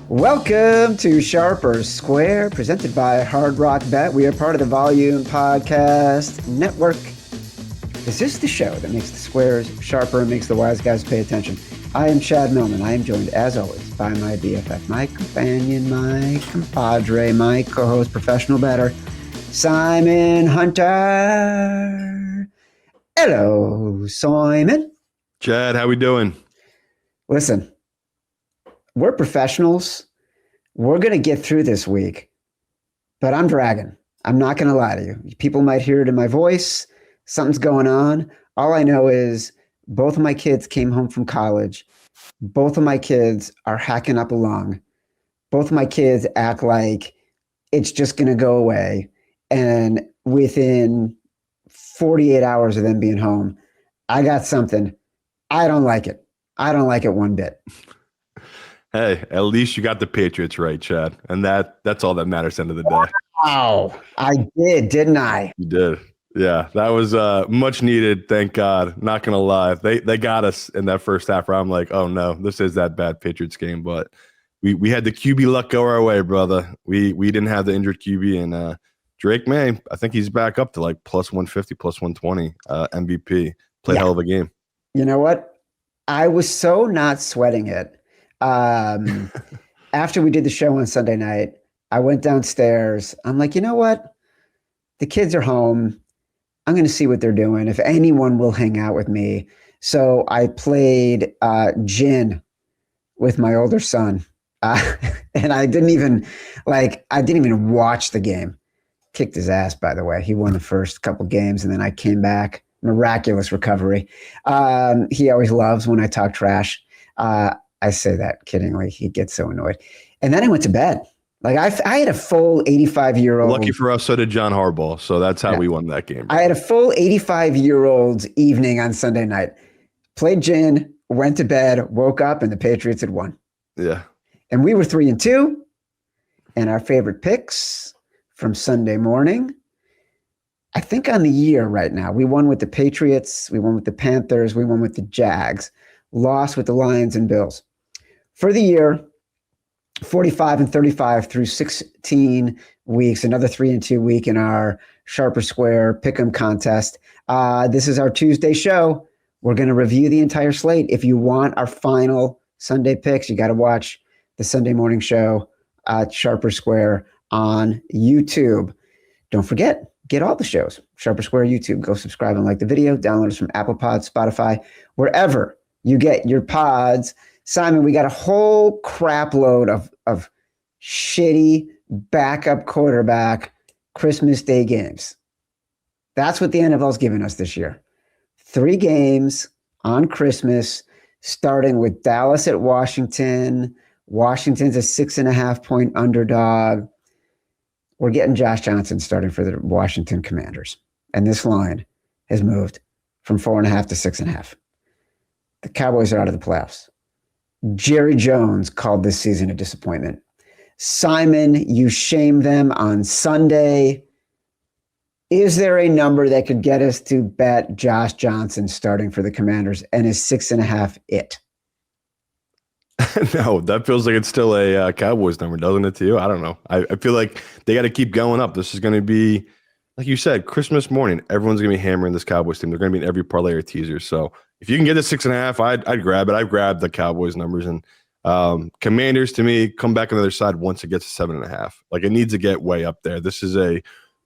Welcome to Sharper Square, presented by Hard Rock Bet. We are part of the Volume Podcast Network. Is this the show that makes the squares sharper and makes the wise guys pay attention? I am Chad Millman. I am joined, as always, by my BFF, my companion, my compadre, my co-host, professional bettor, Simon Hunter. Hello, Simon. Chad, how we doing? Listen, we're professionals. We're going to get through this week, but I'm dragging. I'm not going to lie to you. People might hear it in my voice. Something's going on. All I know is both of my kids came home from college. Both of my kids are hacking up a lung. Both of my kids act like it's just going to go away. And within 48 hours of them being home, I got something. I don't like it. I don't like it one bit. Hey, at least you got the Patriots right, Chad. And that's all that matters at the end of the day. Wow. I did, didn't I? You did. Yeah, that was much needed. Thank God. Not going to lie. They got us in that first half where I'm like, oh, no, this is that bad Patriots game. But we had the QB luck go our way, brother. We didn't have the injured QB. And Drake May, I think he's back up to like plus 150, plus 120 MVP. Play hell of a game. You know what? I was so not sweating it. After we did the show on Sunday night, I went downstairs. I'm like, you know what? The kids are home. I'm going to see what they're doing. If anyone will hang out with me. So I played gin with my older son. And I didn't even watch the game. Kicked his ass, by the way. He won the first couple games, and then I came back. Miraculous recovery. He always loves when I talk trash. I say that kiddingly. He gets so annoyed. And then I went to bed. Like I had a full 85-year-old. Lucky for us, so did John Harbaugh. So that's how we won that game. I had a full 85-year-old evening on Sunday night. Played gin, went to bed, woke up, and the Patriots had won. Yeah. And we were 3-2. And our favorite picks from Sunday morning, I think on the year right now, we won with the Patriots, we won with the Panthers, we won with the Jags, lost with the Lions and Bills. For the year, 45-35 through 16 weeks, another 3-2 week in our Sharper Square Pick'em contest. This is our Tuesday show. We're going to review the entire slate. If you want our final Sunday picks, you got to watch the Sunday morning show at Sharper Square on YouTube. Don't forget, get all the shows. Sharper Square YouTube. Go subscribe and like the video. Download us from Apple Pods, Spotify, wherever you get your pods. Simon, we got a whole crap load of shitty backup quarterback Christmas Day games. That's what the NFL's giving us this year. 3 games on Christmas, starting with Dallas at Washington. Washington's a 6.5-point underdog. We're getting Josh Johnson starting for the Washington Commanders. And this line has moved from 4.5 to 6.5. The Cowboys are out of the playoffs. Jerry Jones called this season a disappointment. Simon, you shamed them on Sunday. Is there a number that could get us to bet Josh Johnson starting for the Commanders, and is 6.5 it? No, that feels like it's still a Cowboys number, doesn't it to you? I don't know. I feel like they got to keep going up. This is going to be, like you said, Christmas morning. Everyone's going to be hammering this Cowboys team. They're going to be in every parlay or teaser. So if you can get to 6.5, I'd grab it. I've grabbed the Cowboys numbers, and Commanders to me come back on the other side once it gets to 7.5. Like it needs to get way up there. This is a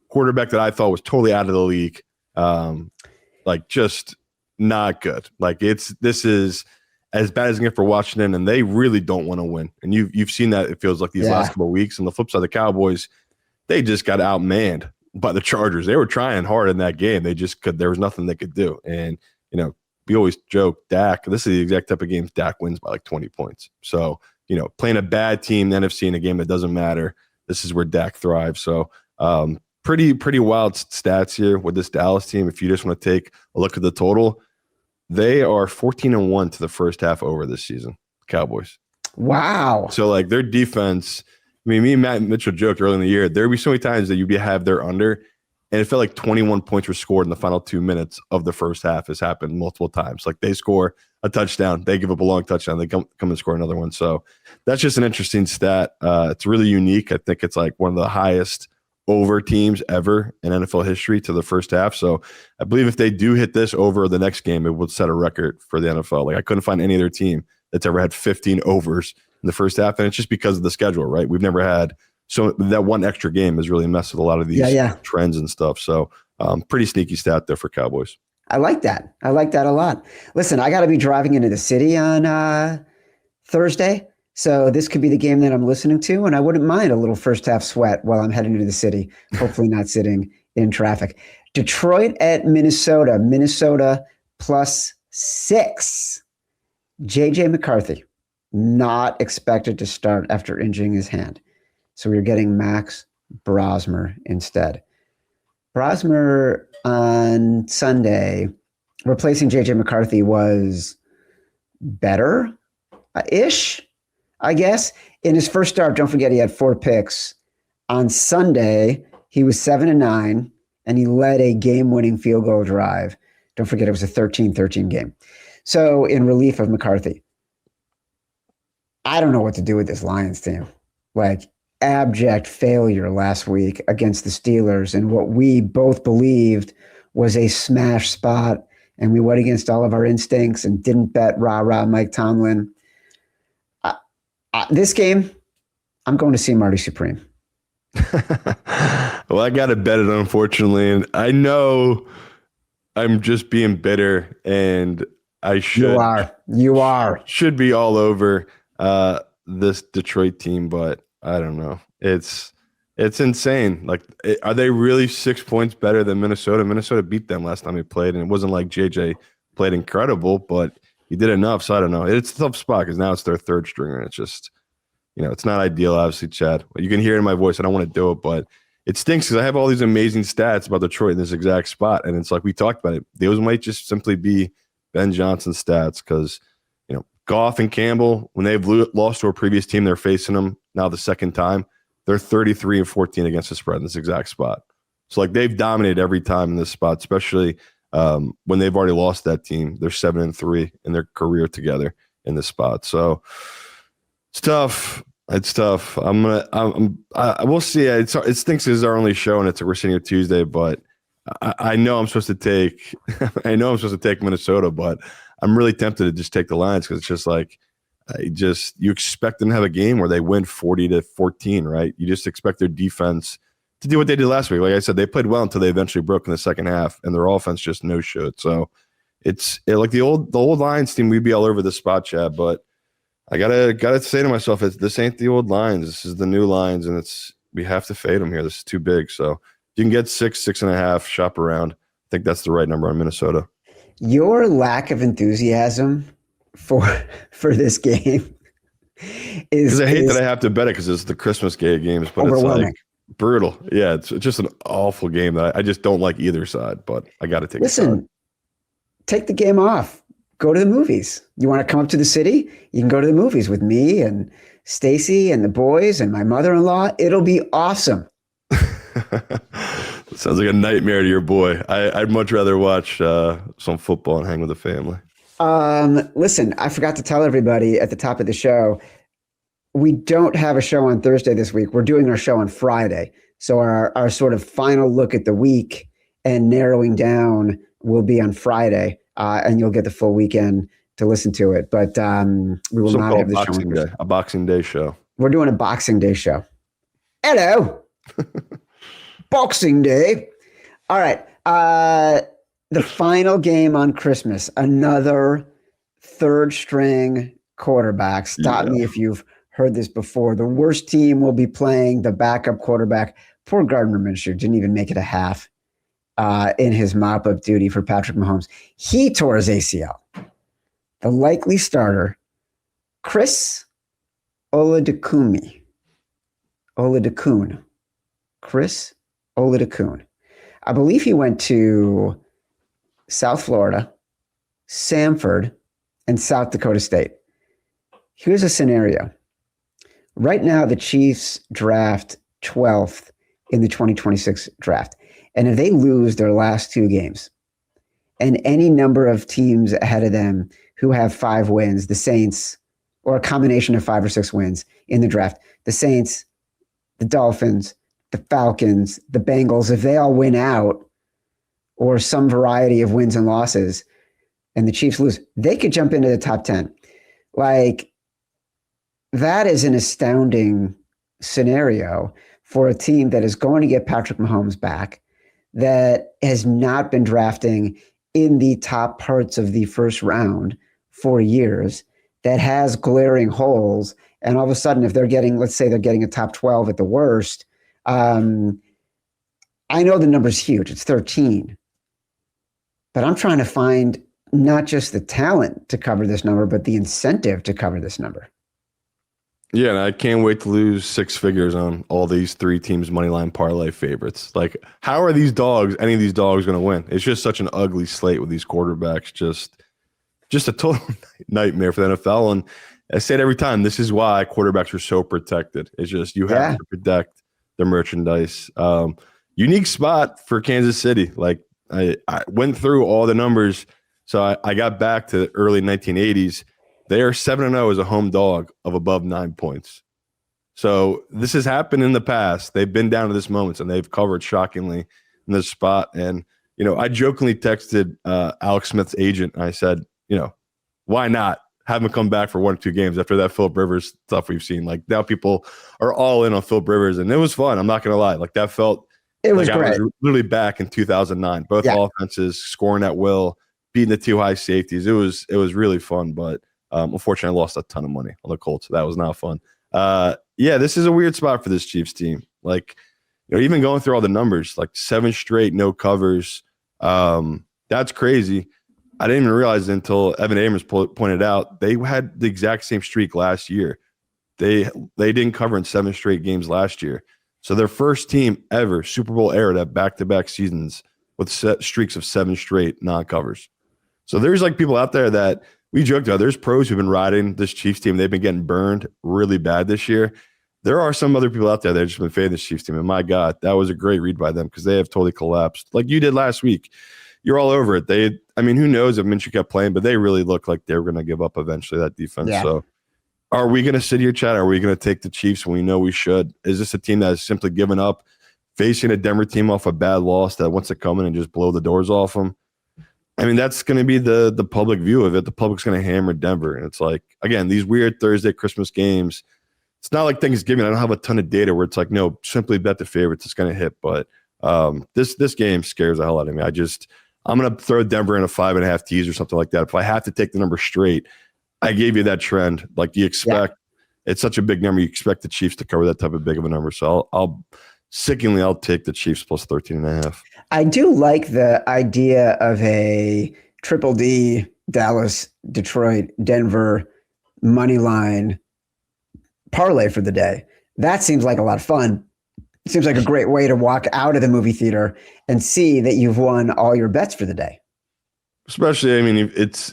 quarterback that I thought was totally out of the league. Like just not good. Like this is as bad as it gets for Washington, and they really don't want to win. And you've seen that, it feels like, these last couple of weeks. And the flip side, the Cowboys, they just got outmanned by the Chargers. They were trying hard in that game. They just there was nothing they could do. And, we always joke, Dak, this is the exact type of games Dak wins by like 20 points. So, playing a bad team, the NFC, in a game that doesn't matter, this is where Dak thrives. So, pretty wild stats here with this Dallas team. If you just want to take a look at the total, they are 14-1 to the first half over this season, Cowboys. Wow. So, like, their defense, me and Matt Mitchell joked early in the year, there'd be so many times that you'd have their under, And it felt like 21 points were scored in the final 2 minutes of the first half. Has happened multiple times. Like they score a touchdown, they give up a long touchdown, they come and score another one. So that's just an interesting stat. It's really unique. I think it's like one of the highest over teams ever in NFL history to the first half. So I believe if they do hit this over the next game, it would set a record for the NFL. Like I couldn't find any other team that's ever had 15 overs in the first half. And it's just because of the schedule, right? We've never had, so that one extra game has really messed with a lot of these trends and stuff. So pretty sneaky stat there for Cowboys. I like that. I like that a lot. Listen, I got to be driving into the city on Thursday. So this could be the game that I'm listening to, and I wouldn't mind a little first half sweat while I'm heading to the city, hopefully not sitting in traffic. Detroit at Minnesota. Minnesota +6. JJ McCarthy, not expected to start after injuring his hand. So we're getting Max Brosmer instead. Brosmer on Sunday, replacing JJ McCarthy, was better-ish, I guess. In his first start, don't forget he had 4 picks. On Sunday, he was 7-9, and he led a game-winning field goal drive. Don't forget it was a 13-13 game. So in relief of McCarthy, I don't know what to do with this Lions team. Like, abject failure last week against the Steelers, and what we both believed was a smash spot, and we went against all of our instincts and didn't bet rah-rah Mike Tomlin. This game, I'm going to see Marty Supreme. Well, I got to bet it, unfortunately, and I know I'm just being bitter, and I should. You are. Should be all over this Detroit team, but I don't know. It's insane. Like, are they really 6 points better than Minnesota? Minnesota beat them last time they played, and it wasn't like JJ played incredible, but he did enough. So I don't know. It's a tough spot because now it's their third stringer, and it's just, it's not ideal, obviously, Chad. You can hear it in my voice. I don't want to do it, but it stinks because I have all these amazing stats about Detroit in this exact spot, and it's like we talked about it. Those might just simply be Ben Johnson's stats because, Goff and Campbell, when they've lost to a previous team, they're facing them now the second time. They're 33-14 against the spread in this exact spot. So, like, they've dominated every time in this spot, especially when they've already lost that team. They're 7-3 in their career together in this spot. So it's tough. It's tough. I will see. It stinks this is our only show, and we're sitting here Tuesday, but I know I'm supposed to take. I know I'm supposed to take Minnesota, but I'm really tempted to just take the Lions because it's just like you expect them to have a game where they win 40-14, right? You just expect their defense to do what they did last week. Like I said, they played well until they eventually broke in the second half, and their offense just no-showed. So it's like the old Lions team. We'd be all over the spot, Chad, but I gotta say to myself, this ain't the old Lions. This is the new Lions, and we have to fade them here. This is too big. So you can get 6.5, shop around. I think that's the right number on Minnesota. Your lack of enthusiasm for this game is because I hate that I have to bet it because it's the Christmas games, but it's like brutal. Yeah, it's just an awful game that I just don't like either side, but I got to take it. Take the game off. Go to the movies. You want to come up to the city? You can go to the movies with me and Stacy and the boys and my mother-in-law. It'll be awesome. Sounds like a nightmare to your boy. I'd much rather watch some football and hang with the family. Listen, I forgot to tell everybody at the top of the show, we don't have a show on Thursday this week. We're doing our show on Friday. So our sort of final look at the week and narrowing down will be on Friday, and you'll get the full weekend to listen to it. But we will not have the show on Thursday. A Boxing Day show. We're doing a Boxing Day show. Hello. Boxing Day. All right. The final game on Christmas, another third string quarterback. Stop me if you've heard this before. The worst team will be playing the backup quarterback. Poor Gardner Minshew didn't even make it a half in his mop-up duty for Patrick Mahomes. He tore his ACL. The likely starter, Chris Oladokun. Chris Oladokun. I believe he went to South Florida, Samford, and South Dakota State. Here's a scenario. Right now, the Chiefs draft 12th in the 2026 draft. And if they lose their last 2 games, and any number of teams ahead of them who have 5 wins, the Saints, or a combination of 5 or 6 wins in the draft, the Saints, the Dolphins, the Falcons, the Bengals, if they all win out, or some variety of wins and losses, and the Chiefs lose, they could jump into the top 10. Like, that is an astounding scenario for a team that is going to get Patrick Mahomes back, that has not been drafting in the top parts of the first round for years, that has glaring holes. And all of a sudden, if they're getting, let's say they're getting a top 12 at the worst, I know the number's huge. It's 13. But I'm trying to find not just the talent to cover this number, but the incentive to cover this number. Yeah, and I can't wait to lose 6 figures on all these 3 teams' moneyline parlay favorites. Like, how are these dogs, any of these dogs, going to win? It's just such an ugly slate with these quarterbacks. Just a total nightmare for the NFL. And I say it every time, this is why quarterbacks are so protected. It's just you have to protect the merchandise. Unique spot for Kansas City. Like, I went through all the numbers, so I got back to the early 1980s. They are 7-0 as a home dog of above 9 points. So this has happened in the past. They've been down to this moment, and they've covered shockingly in this spot. And, I jokingly texted Alex Smith's agent. And I said, why not have him come back for 1 or 2 games after that Philip Rivers stuff we've seen? Like, now people are all in on Philip Rivers, and it was fun. I'm not going to lie. Like, that felt – it was like great. I was literally back in 2009. Both offenses scoring at will, beating the 2 high safeties. It was really fun, but unfortunately, I lost a ton of money on the Colts. That was not fun. This is a weird spot for this Chiefs team. Like, even going through all the numbers, like 7 straight no covers. That's crazy. I didn't even realize it until Evan Abrams pointed out they had the exact same streak last year. They didn't cover in 7 straight games last year. So their first team ever, Super Bowl era, to have back-to-back seasons with streaks of 7 straight non-covers. So there's like people out there that we joked about. There's pros who've been riding this Chiefs team. They've been getting burned really bad this year. There are some other people out there that have just been fading this Chiefs team. And my God, that was a great read by them because they have totally collapsed like you did last week. You're all over it. Who knows if Minshew kept playing, but they really looked like they were going to give up eventually, that defense. Yeah. So are we going to sit here, Chad? Are we going to take the Chiefs when we know we should? Is this a team that has simply given up, facing a Denver team off a bad loss that wants to come in and just blow the doors off them? That's going to be the public view of it. The public's going to hammer Denver. And it's like, again, these weird Thursday Christmas games, it's not like Thanksgiving. I don't have a ton of data where it's like, no, simply bet the favorites. It's going to hit. But this game scares the hell out of me. I'm going to throw Denver in a 5.5 tees or something like that. If I have to take the number straight, I gave you that trend. Like, you expect it's such a big number. You expect the Chiefs to cover that type of big of a number. So I'll take the Chiefs plus 13.5. I do like the idea of a triple D, Dallas, Detroit, Denver money line parlay for the day. That seems like a lot of fun. It seems like a great way to walk out of the movie theater and see that you've won all your bets for the day. Especially,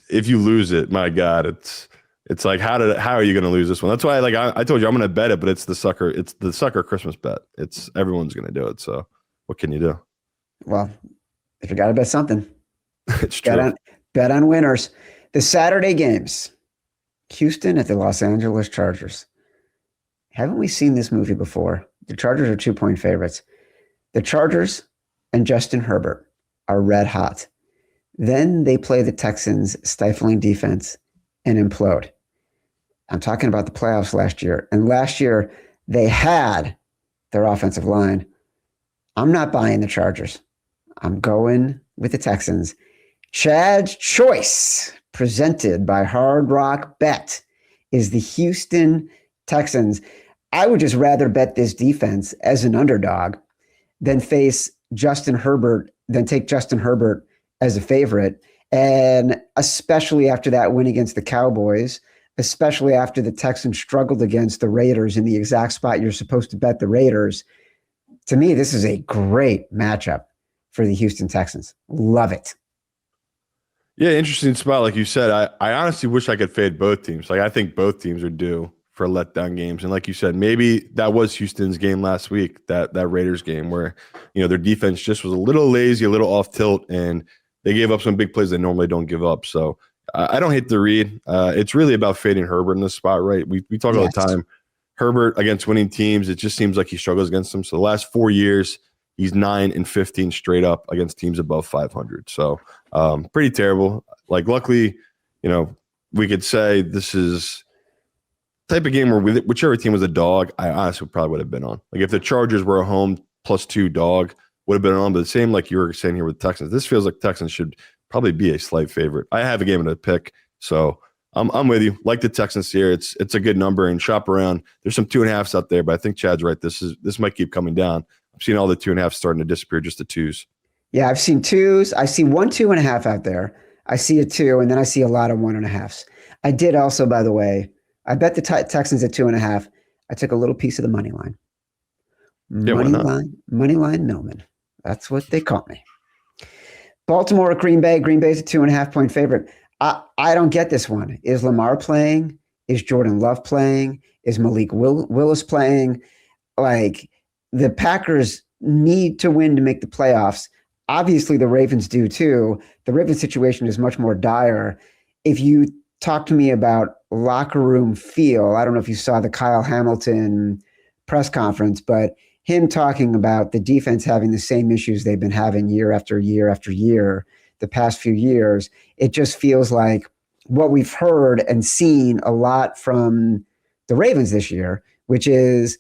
if you lose it, my God, it's like, how are you going to lose this one? That's why, I told you I'm going to bet it, but it's the sucker Christmas bet. Everyone's going to do it. So what can you do? Well, if you got to bet something, it's true. Bet on winners. The Saturday games, Houston at the Los Angeles Chargers. Haven't we seen this movie before? The Chargers are 2-point favorites. The Chargers and Justin Herbert are red hot. Then they play the Texans' stifling defense and implode. I'm talking about the playoffs last year. And last year, they had their offensive line. I'm not buying the Chargers. I'm going with the Texans. Chad's choice, presented by Hard Rock Bet, is the Houston Texans. I would just rather bet this defense as an underdog than take Justin Herbert as a favorite. And especially after that win against the Cowboys, especially after the Texans struggled against the Raiders in the exact spot you're supposed to bet the Raiders. To me, this is a great matchup for the Houston Texans. Love it. Yeah, interesting spot. Like you said, I honestly wish I could fade both teams. Like, I think both teams are due for letdown games. And like you said, maybe that was Houston's game last week, that Raiders game where, their defense just was a little lazy, a little off tilt, and they gave up some big plays they normally don't give up. So I don't hate the read. It's really about fading Herbert in this spot, right? We talk all the time. Herbert against winning teams, it just seems like he struggles against them. So the last 4 years, he's 9-15 straight up against teams above 500. So pretty terrible. Like, luckily, we could say this is type of game where whichever team was a dog, I honestly probably would have been on. Like, if the Chargers were a home +2 dog, would have been on. But the same, like you were saying here with Texans, this feels like Texans should probably be a slight favorite. I have a game in a pick, so I'm with you. Like the Texans here, it's a good number, and shop around. There's some 2.5s out there, but I think Chad's right. This might keep coming down. I've seen all the 2.5s starting to disappear, just the 2s. Yeah, I've seen 2s. I see 1 2.5 out there. I see a 2, and then I see a lot of 1.5s. I did also, by the way, I bet the Texans at 2.5. I took a little piece of the money line. Money line Millman. That's what they call me. Baltimore at Green Bay. Green Bay's a 2.5-point favorite. I don't get this one. Is Lamar playing? Is Jordan Love playing? Is Malik Willis playing? Like, the Packers need to win to make the playoffs. Obviously, the Ravens do too. The Ravens situation is much more dire. If you talk to me about locker room feel, I don't know if you saw the Kyle Hamilton press conference, but him talking about the defense having the same issues they've been having year after year after year the past few years, it just feels like what we've heard and seen a lot from the Ravens this year, which is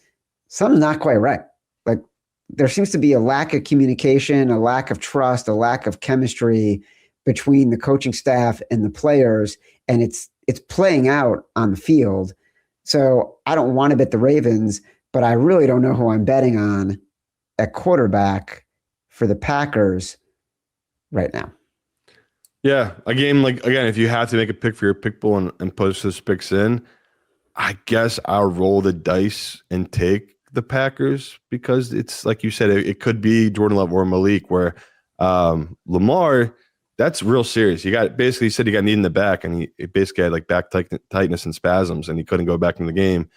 something's not quite right. Like, there seems to be a lack of communication, a lack of trust, a lack of chemistry between the coaching staff and the players, and it's playing out on the field. So I don't want to bet the Ravens, but I really don't know who I'm betting on at quarterback for the Packers right now. Yeah, again, if you have to make a pick for your pick pool and post those picks in, I guess I'll roll the dice and take the Packers, because it's like you said, it could be Jordan Love or Malik, where Lamar, that's real serious. He said he got knee in the back, and he basically had like back tightness and spasms, and he couldn't go back in the game.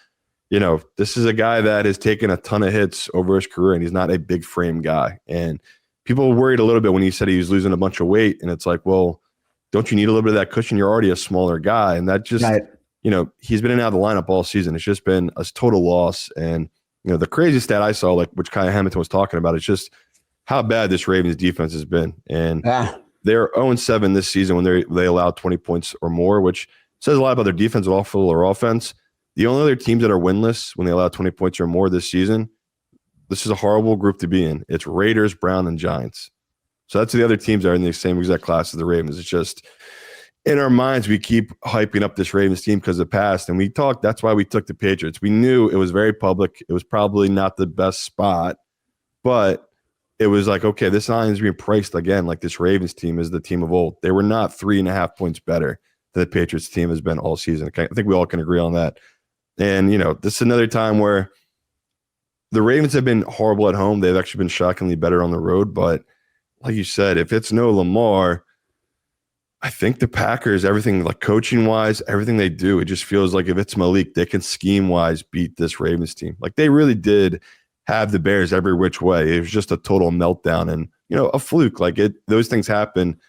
This is a guy that has taken a ton of hits over his career, and he's not a big frame guy. And people were worried a little bit when he said he was losing a bunch of weight, and it's like, well, don't you need a little bit of that cushion? You're already a smaller guy, and that just, he's been in and out of the lineup all season. It's just been a total loss. And the crazy stat I saw, like which Kyle Hamilton was talking about, is just how bad this Ravens defense has been. And they're 0-7 this season when they allowed 20 points or more, which says a lot about their defense or offense. The only other teams that are winless when they allow 20 points or more this season, this is a horrible group to be in. It's Raiders, Browns, and Giants. So that's the other teams that are in the same exact class as the Ravens. It's just, in our minds, we keep hyping up this Ravens team because of the past. And that's why we took the Patriots. We knew it was very public. It was probably not the best spot, but it was like, okay, this line is being priced again like this Ravens team is the team of old. They were not 3.5 points better than the Patriots team has been all season. I think we all can agree on that. And, this is another time where the Ravens have been horrible at home. They've actually been shockingly better on the road. But like you said, if it's no Lamar, I think the Packers, everything like coaching-wise, everything they do, it just feels like if it's Malik, they can scheme-wise beat this Ravens team. Like, they really did have the Bears every which way. It was just a total meltdown and, a fluke. Like, those things happen.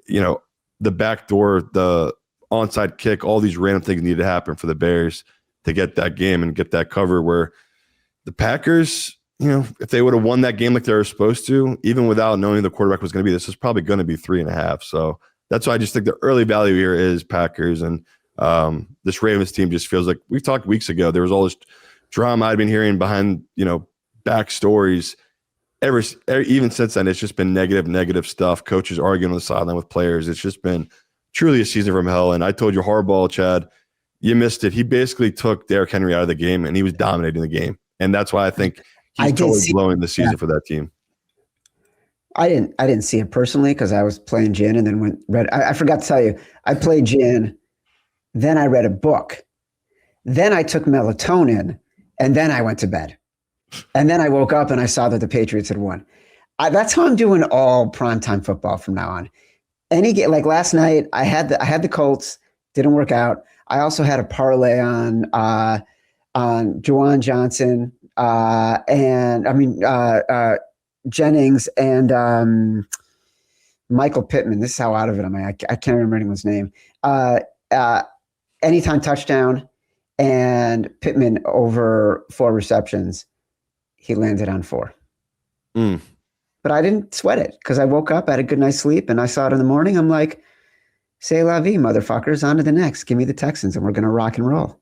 The backdoor, the onside kick, all these random things need to happen for the Bears to get that game and get that cover, where the Packers, if they would have won that game like they were supposed to, even without knowing the quarterback was going to be, this is probably going to be 3.5. So that's why I just think the early value here is Packers. And this Ravens team just feels like, we talked weeks ago, there was all this drama I'd been hearing behind, back stories. Even since then, it's just been negative stuff. Coaches arguing on the sideline with players. It's just been truly a season from hell. And I told you, Harbaugh, Chad, you missed it. He basically took Derrick Henry out of the game, and he was dominating the game. And that's why I think he's totally blowing the season for that team. I didn't see it personally because I was playing gin and then I forgot to tell you, I played gin, then I read a book, then I took melatonin, and then I went to bed. And then I woke up and I saw that the Patriots had won. That's how I'm doing all primetime football from now on. Like last night, I had the Colts, didn't work out. I also had a parlay on on Juwan Johnson Jennings and Michael Pittman. This is how out of it am I can't remember anyone's name. Anytime touchdown and Pittman over 4 receptions. He landed on 4. But I didn't sweat it because I woke up, had a good night's sleep, and I saw it in the morning. I'm like, c'est la vie, motherfuckers. On to the next. Give me the Texans, and we're going to rock and roll.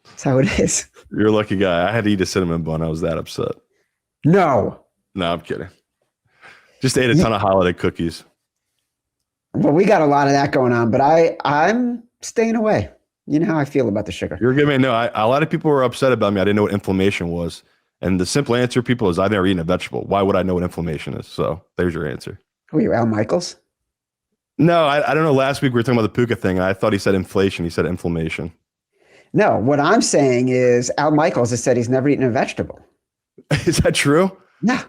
That's how it is. You're a lucky guy. I had to eat a cinnamon bun. I was that upset. No, I'm kidding. Just ate a ton of holiday cookies. Well, we got a lot of that going on, but I'm staying away. You know how I feel about the sugar. You're giving me a lot of people were upset about me. I didn't know what inflammation was. And the simple answer, people, is I've never eaten a vegetable. Why would I know what inflammation is? So there's your answer. Who are you, Al Michaels? No, I don't know. Last week we were talking about the Puka thing, and I thought he said inflation. He said inflammation. No, what I'm saying is Al Michaels has said he's never eaten a vegetable. Is that true? Yeah.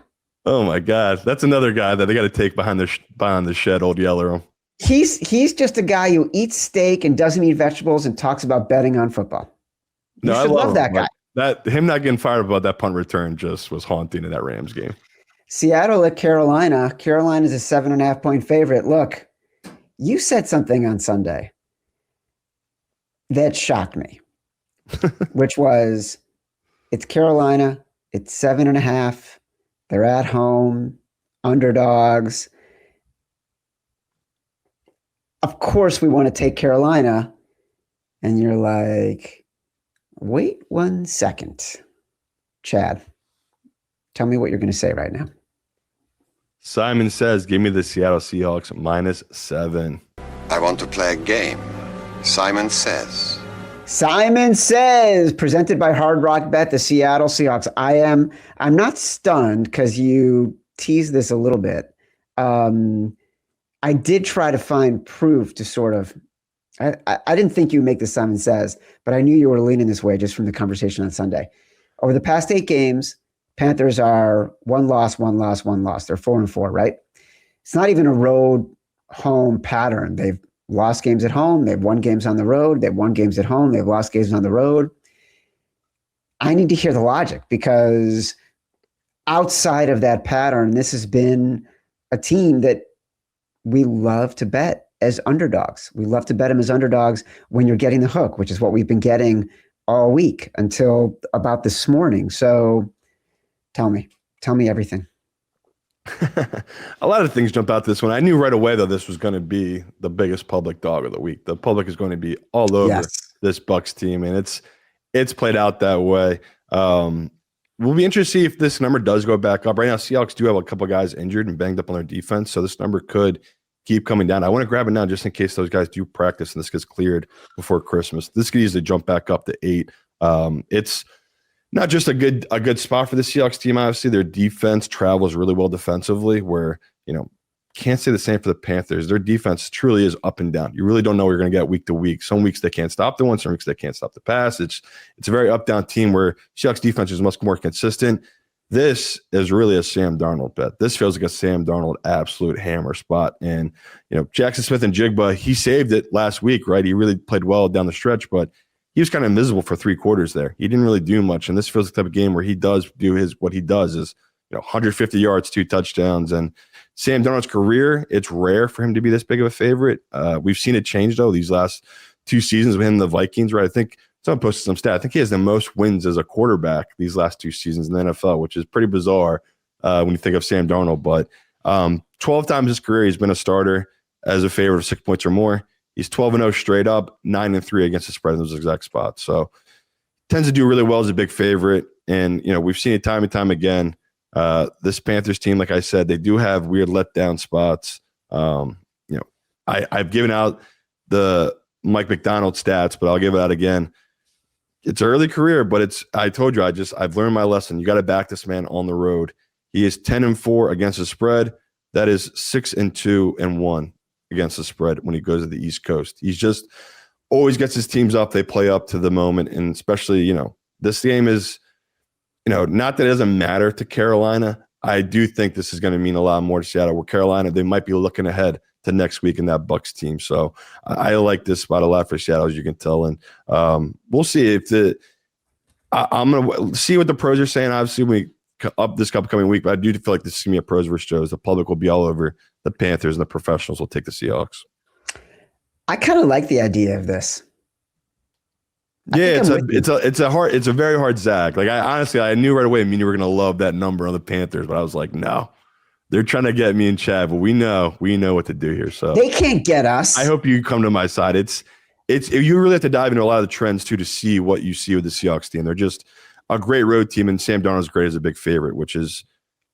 Oh my God, that's another guy that they got to take behind the shed, old Yeller. He's just a guy who eats steak and doesn't eat vegetables and talks about betting on football. You should love that guy. Him not getting fired about that punt return just was haunting in that Rams game. Seattle at Carolina. Carolina's a 7.5-point favorite. Look, you said something on Sunday that shocked me, which was it's Carolina. It's 7.5. They're at home, underdogs. Of course, we want to take Carolina. And you're like, wait 1 second. Chad, tell me what you're going to say right now. Simon says, give me the Seattle Seahawks -7. I want to play a game. Simon says. Simon says, presented by Hard Rock Bet, the Seattle Seahawks. I'm not stunned because you teased this a little bit. I did try to find proof to sort of, I didn't think you would make this Simon Says, but I knew you were leaning this way just from the conversation on Sunday. Over the past 8 games, Panthers are 1 loss, 1 loss, 1 loss. They're 4-4, right? It's not even a road home pattern. They've lost games at home. They've won games on the road. They've won games at home. They've lost games on the road. I need to hear the logic because outside of that pattern, this has been a team that we love to bet as underdogs. We love to bet them as underdogs when you're getting the hook, which is what we've been getting all week until about this morning. So tell me everything. A lot of things jump out this one. I knew right away, though, this was going to be the biggest public dog of the week. The public is going to be all over this Bucs team, and it's played out that way. We'll be interested to see if this number does go back up. Right now, Seahawks do have a couple guys injured and banged up on their defense, so this number could keep coming down. I want to grab it now just in case those guys do practice and this gets cleared before Christmas. This could easily jump back up to 8. It's not just a good spot for the Seahawks team. Obviously, their defense travels really well defensively, where, can't say the same for the Panthers. Their defense truly is up and down. You really don't know what you're going to get week to week. Some weeks they can't stop the one, some weeks they can't stop the pass. It's a very up-down team where Seahawks defense is much more consistent. This is really a Sam Darnold bet. This feels like a Sam Darnold absolute hammer spot. And, Jackson Smith and Jigba, he saved it last week, right? He really played well down the stretch, but he was kind of invisible for 3 quarters there. He didn't really do much. And this feels like the type of game where he does do what he does is, 150 yards, 2 touchdowns. And Sam Darnold's career, it's rare for him to be this big of a favorite. We've seen it change, though, these last 2 seasons with him and the Vikings, right? I think someone posted some stat. I think he has the most wins as a quarterback these last 2 seasons in the NFL, which is pretty bizarre when you think of Sam Darnold. But 12 times his career, he's been a starter as a favorite of 6 points or more. He's 12-0 straight up, 9-3 against the spread in those exact spots. So tends to do really well as a big favorite. And, we've seen it time and time again. This Panthers team, like I said, they do have weird letdown spots. I've given out the Mike McDonald stats, but I'll give it out again. It's early career, but I told you, I've learned my lesson. You got to back this man on the road. He is 10-4 against the spread. That is 6-2-1 against the spread when he goes to the East Coast. He's just always gets his teams up. They play up to the moment. And especially, this game is, not that it doesn't matter to Carolina. I do think this is going to mean a lot more to Seattle, where Carolina, they might be looking ahead to next week in that Bucs team. So I like this spot a lot for Seattle, as you can tell. And we'll see if I'm going to see what the pros are saying. Obviously, we up this upcoming week, but I do feel like this is going to be a pros versus shows. The public will be all over the Panthers, and the professionals will take the Seahawks. I kind of like the idea of this. Yeah, it's a very hard zag. Like I knew right away, you were going to love that number on the Panthers, but I was like, no, they're trying to get me and Chad, but we know what to do here. So they can't get us. I hope you come to my side. It's you really have to dive into a lot of the trends too to see what you see with the Seahawks team. They're just a great road team, and Sam Darnold's great as a big favorite, which is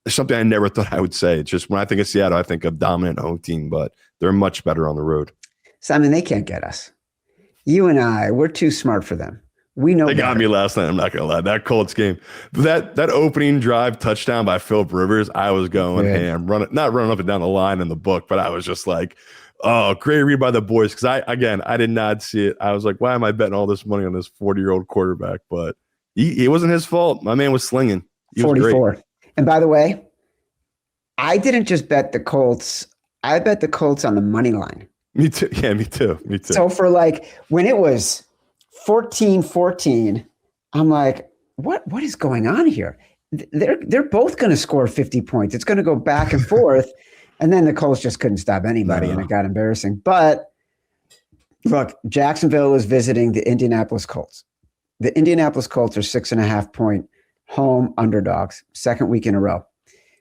something I never thought I would say. It's just when I think of Seattle, I think of dominant home team, but they're much better on the road. Simon, they can't get us. You and I, we're too smart for them. We know they got me last night. I'm not gonna lie. That Colts game, that opening drive touchdown by Philip Rivers, I was going ham, not running up and down the line in the book, but I was just like, oh, great read by the boys. Because I did not see it. I was like, why am I betting all this money on this 40-year-old quarterback? But he wasn't his fault. My man was slinging. He 44. Was and by the way, I didn't just bet the Colts. I bet the Colts on the money line. Me too. Yeah, me too. So for when it was 14-14, I'm like, what is going on here? They're both going to score 50 points. It's going to go back and forth. And then the Colts just couldn't stop anybody, and it got embarrassing. But look, Jacksonville is visiting the Indianapolis Colts. The Indianapolis Colts are 6.5-point home underdogs, second week in a row.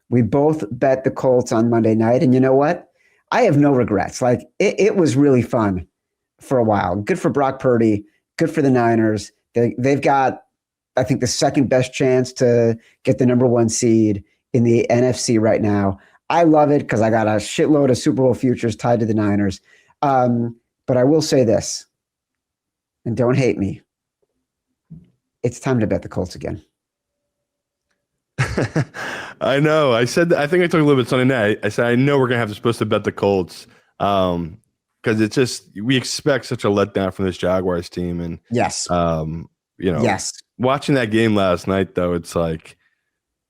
We both bet the Colts on Monday night. And you know what? I have no regrets. It was really fun for a while. Good for Brock Purdy. Good for the Niners. They've got, I think, the second best chance to get the number 1 seed in the NFC right now. I love it because I got a shitload of Super Bowl futures tied to the Niners. But I will say this, and don't hate me. It's time to bet the Colts again. I know. I think I told you a little bit Sunday night. I said, I know we're going to supposed to bet the Colts. Because it's just, we expect such a letdown from this Jaguars team. And yes, watching that game last night, though, it's like,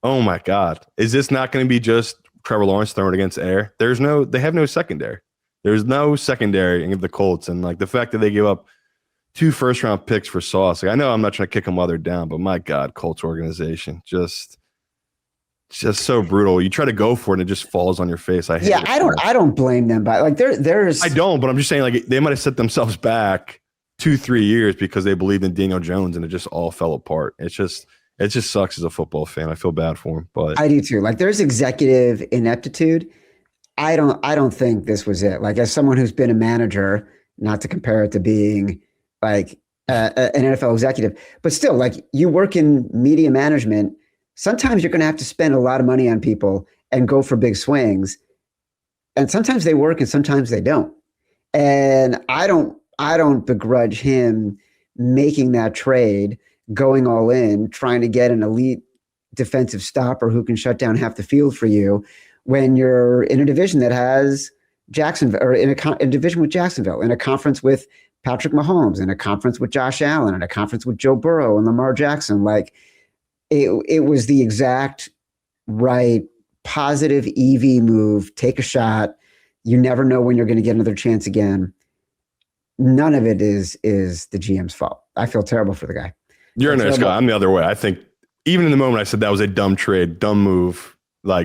oh my God, is this not going to be just Trevor Lawrence throwing against air? They have no secondary. There's no secondary in the Colts. And the fact that they gave up 2 first-round picks for Sauce, I know I'm not trying to kick them while they're down, but my God, Colts organization, just so brutal. You try to go for it and it just falls on your face. I don't blame them, but there's I don't, but I'm just saying they might have set themselves back 2-3 years because they believed in Daniel Jones and it just all fell apart. It just sucks as a football fan. I feel bad for him, but I do too. There's executive ineptitude. I don't think this was it. As someone who's been a manager, not to compare it to being an NFL executive, but still, you work in media management. Sometimes you're going to have to spend a lot of money on people and go for big swings. And sometimes they work and sometimes they don't. And I don't begrudge him making that trade, going all in, trying to get an elite defensive stopper who can shut down half the field for you when you're in a division that has Jacksonville, or in a division with Jacksonville, in a conference with Patrick Mahomes, in a conference with Josh Allen, in a conference with Joe Burrow and Lamar Jackson. It was the exact right positive EV move. Take a shot. You never know when you're going to get another chance again. None of it is the GM's fault. I feel terrible for the guy. You're a nice guy. I'm the other way. I think even in the moment I said that was a dumb trade, dumb move.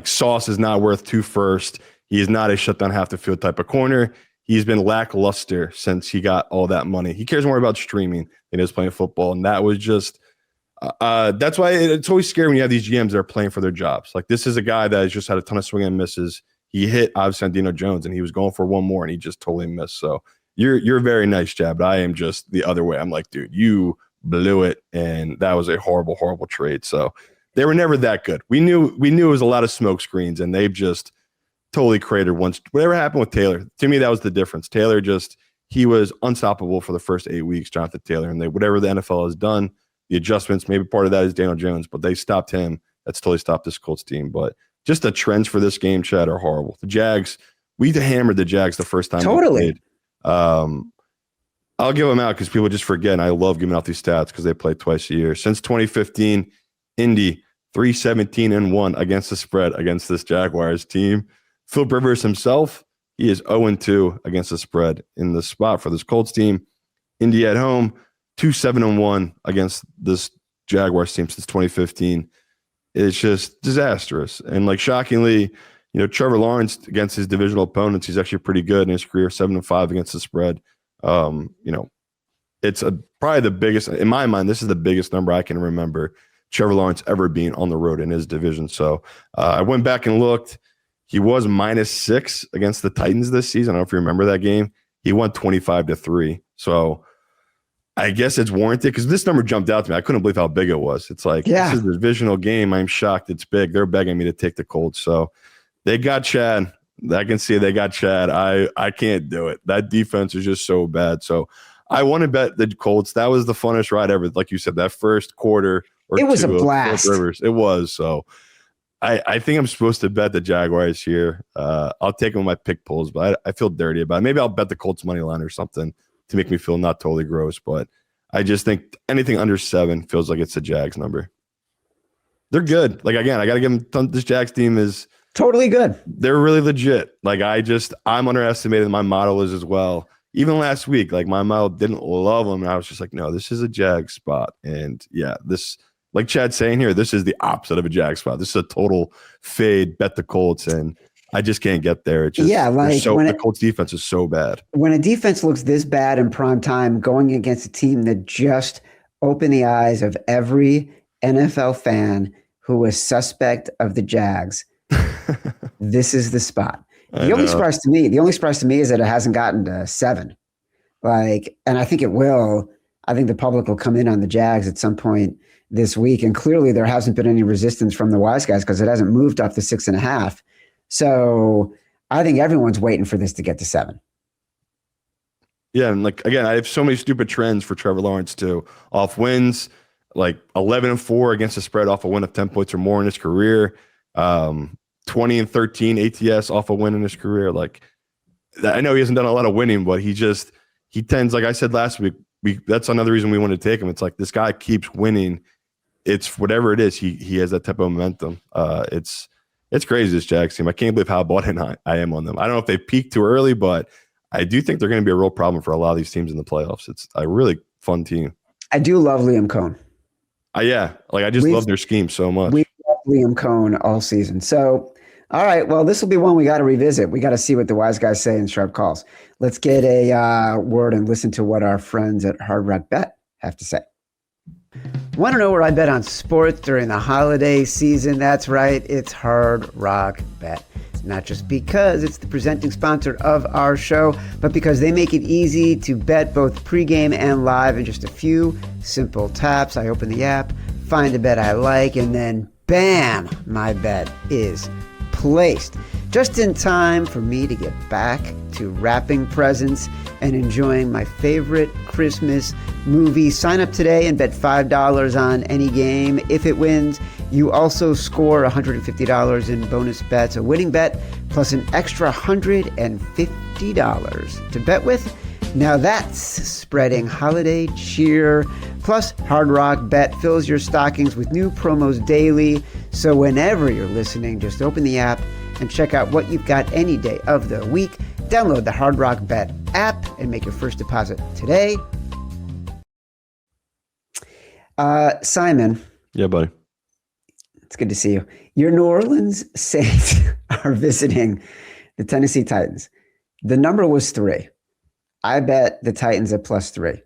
Sauce is not worth 2 first. He is not a shut down half the field type of corner. He's been lackluster since he got all that money. He cares more about streaming than he is playing football. And that was just that's why it's always scary when you have these GMs that are playing for their jobs. This is a guy that has just had a ton of swing and misses. He hit obviously on Dino Jones and he was going for one more and he just totally missed. So you're very nice, Chad, but I am just the other way. I'm like, dude, you blew it, and that was a horrible, horrible trade. So they were never that good. We knew it was a lot of smoke screens, and they've just totally cratered once. Whatever happened with Taylor, to me, that was the difference. Taylor he was unstoppable for the first 8 weeks, Jonathan Taylor, and whatever the NFL has done, the adjustments, maybe part of that is Daniel Jones, but they stopped him. That's totally stopped this Colts team. But just the trends for this game, Chad, are horrible. The Jags, we hammered the Jags the first time. Totally. I'll give them out because people just forget, and I love giving out these stats because they play twice a year. Since 2015, Indy 3-17-1 against the spread against this Jaguars team. Philip Rivers himself, he is 0-2 against the spread in the spot for this Colts team. Indy at home, 2-7-1 against this Jaguars team since 2015. It's just disastrous. And like shockingly, Trevor Lawrence against his divisional opponents, he's actually pretty good in his career, 7-5 against the spread. It's probably the biggest, in my mind, this is the biggest number I can remember Trevor Lawrence ever being on the road in his division. So I went back and looked. He was -6 against the Titans this season. I don't know if you remember that game. He won 25-3. So I guess it's warranted because this number jumped out to me. I couldn't believe how big it was. It's like, This is a divisional game. I'm shocked it's big. They're begging me to take the Colts. So they got Chad. I can see they got Chad. I can't do it. That defense is just so bad. So I want to bet the Colts. That was the funnest ride ever. Like you said, that first quarter it was a blast. Rivers. It was. So I think I'm supposed to bet the Jaguars here. I'll take them with my pick pulls, but I feel dirty about it. Maybe I'll bet the Colts money line or something to make me feel not totally gross. But I just think anything under 7 feels like it's a Jags number. They're good. Like, again, I got to give them this Jags team is totally good. They're really legit. Like, I'm underestimated. My model is as well. Even last week, like my model didn't love them. And I was just like, no, this is a Jag spot. And yeah, this, like Chad's saying here, this is the opposite of a Jag spot. This is a total fade, bet the Colts. And I just can't get there. It's just, the Colts defense is so bad. When a defense looks this bad in prime time, going against a team that just opened the eyes of every NFL fan who was suspect of the Jags, this is the spot. The only surprise to me is that it hasn't gotten to 7. And I think it will. I think the public will come in on the Jags at some point this week. And clearly there hasn't been any resistance from the wise guys because it hasn't moved up to 6.5. So I think everyone's waiting for this to get to 7. Yeah. And again, I have so many stupid trends for Trevor Lawrence too. Off wins, 11-4 against the spread off a win of 10 points or more in his career. 20-13 ATS off a win in his career. I know he hasn't done a lot of winning, but he tends, like I said last week, that's another reason we want to take him. It's like this guy keeps winning. It's whatever it is. He has that type of momentum. It's crazy, this Jags team. I can't believe how bought in I am on them. I don't know if they peaked too early, but I do think they're going to be a real problem for a lot of these teams in the playoffs. It's a really fun team. I do love Liam Cohn. I just love their scheme so much. We love Liam Cohn all season. So, all right, well, this will be one we got to revisit. We got to see what the wise guys say in sharp calls. Let's get a word and listen to what our friends at Hard Rock Bet have to say. Want to know where I bet on sports during the holiday season? That's right, it's Hard Rock Bet. Not just because it's the presenting sponsor of our show, but because they make it easy to bet both pregame and live in just a few simple taps. I open the app, find a bet I like, and then bam, my bet is placed. Just in time for me to get back to wrapping presents and enjoying my favorite Christmas movie. Sign up today and bet $5 on any game. If it wins, you also score $150 in bonus bets, a winning bet, plus an extra $150 to bet with. Now that's spreading holiday cheer. Plus, Hard Rock Bet fills your stockings with new promos daily. So whenever you're listening, just open the app and check out what you've got any day of the week. Download the Hard Rock Bet app and make your first deposit today. Simon. Yeah, buddy. It's good to see you. Your New Orleans Saints are visiting the Tennessee Titans. The number was 3. I bet the Titans at +3.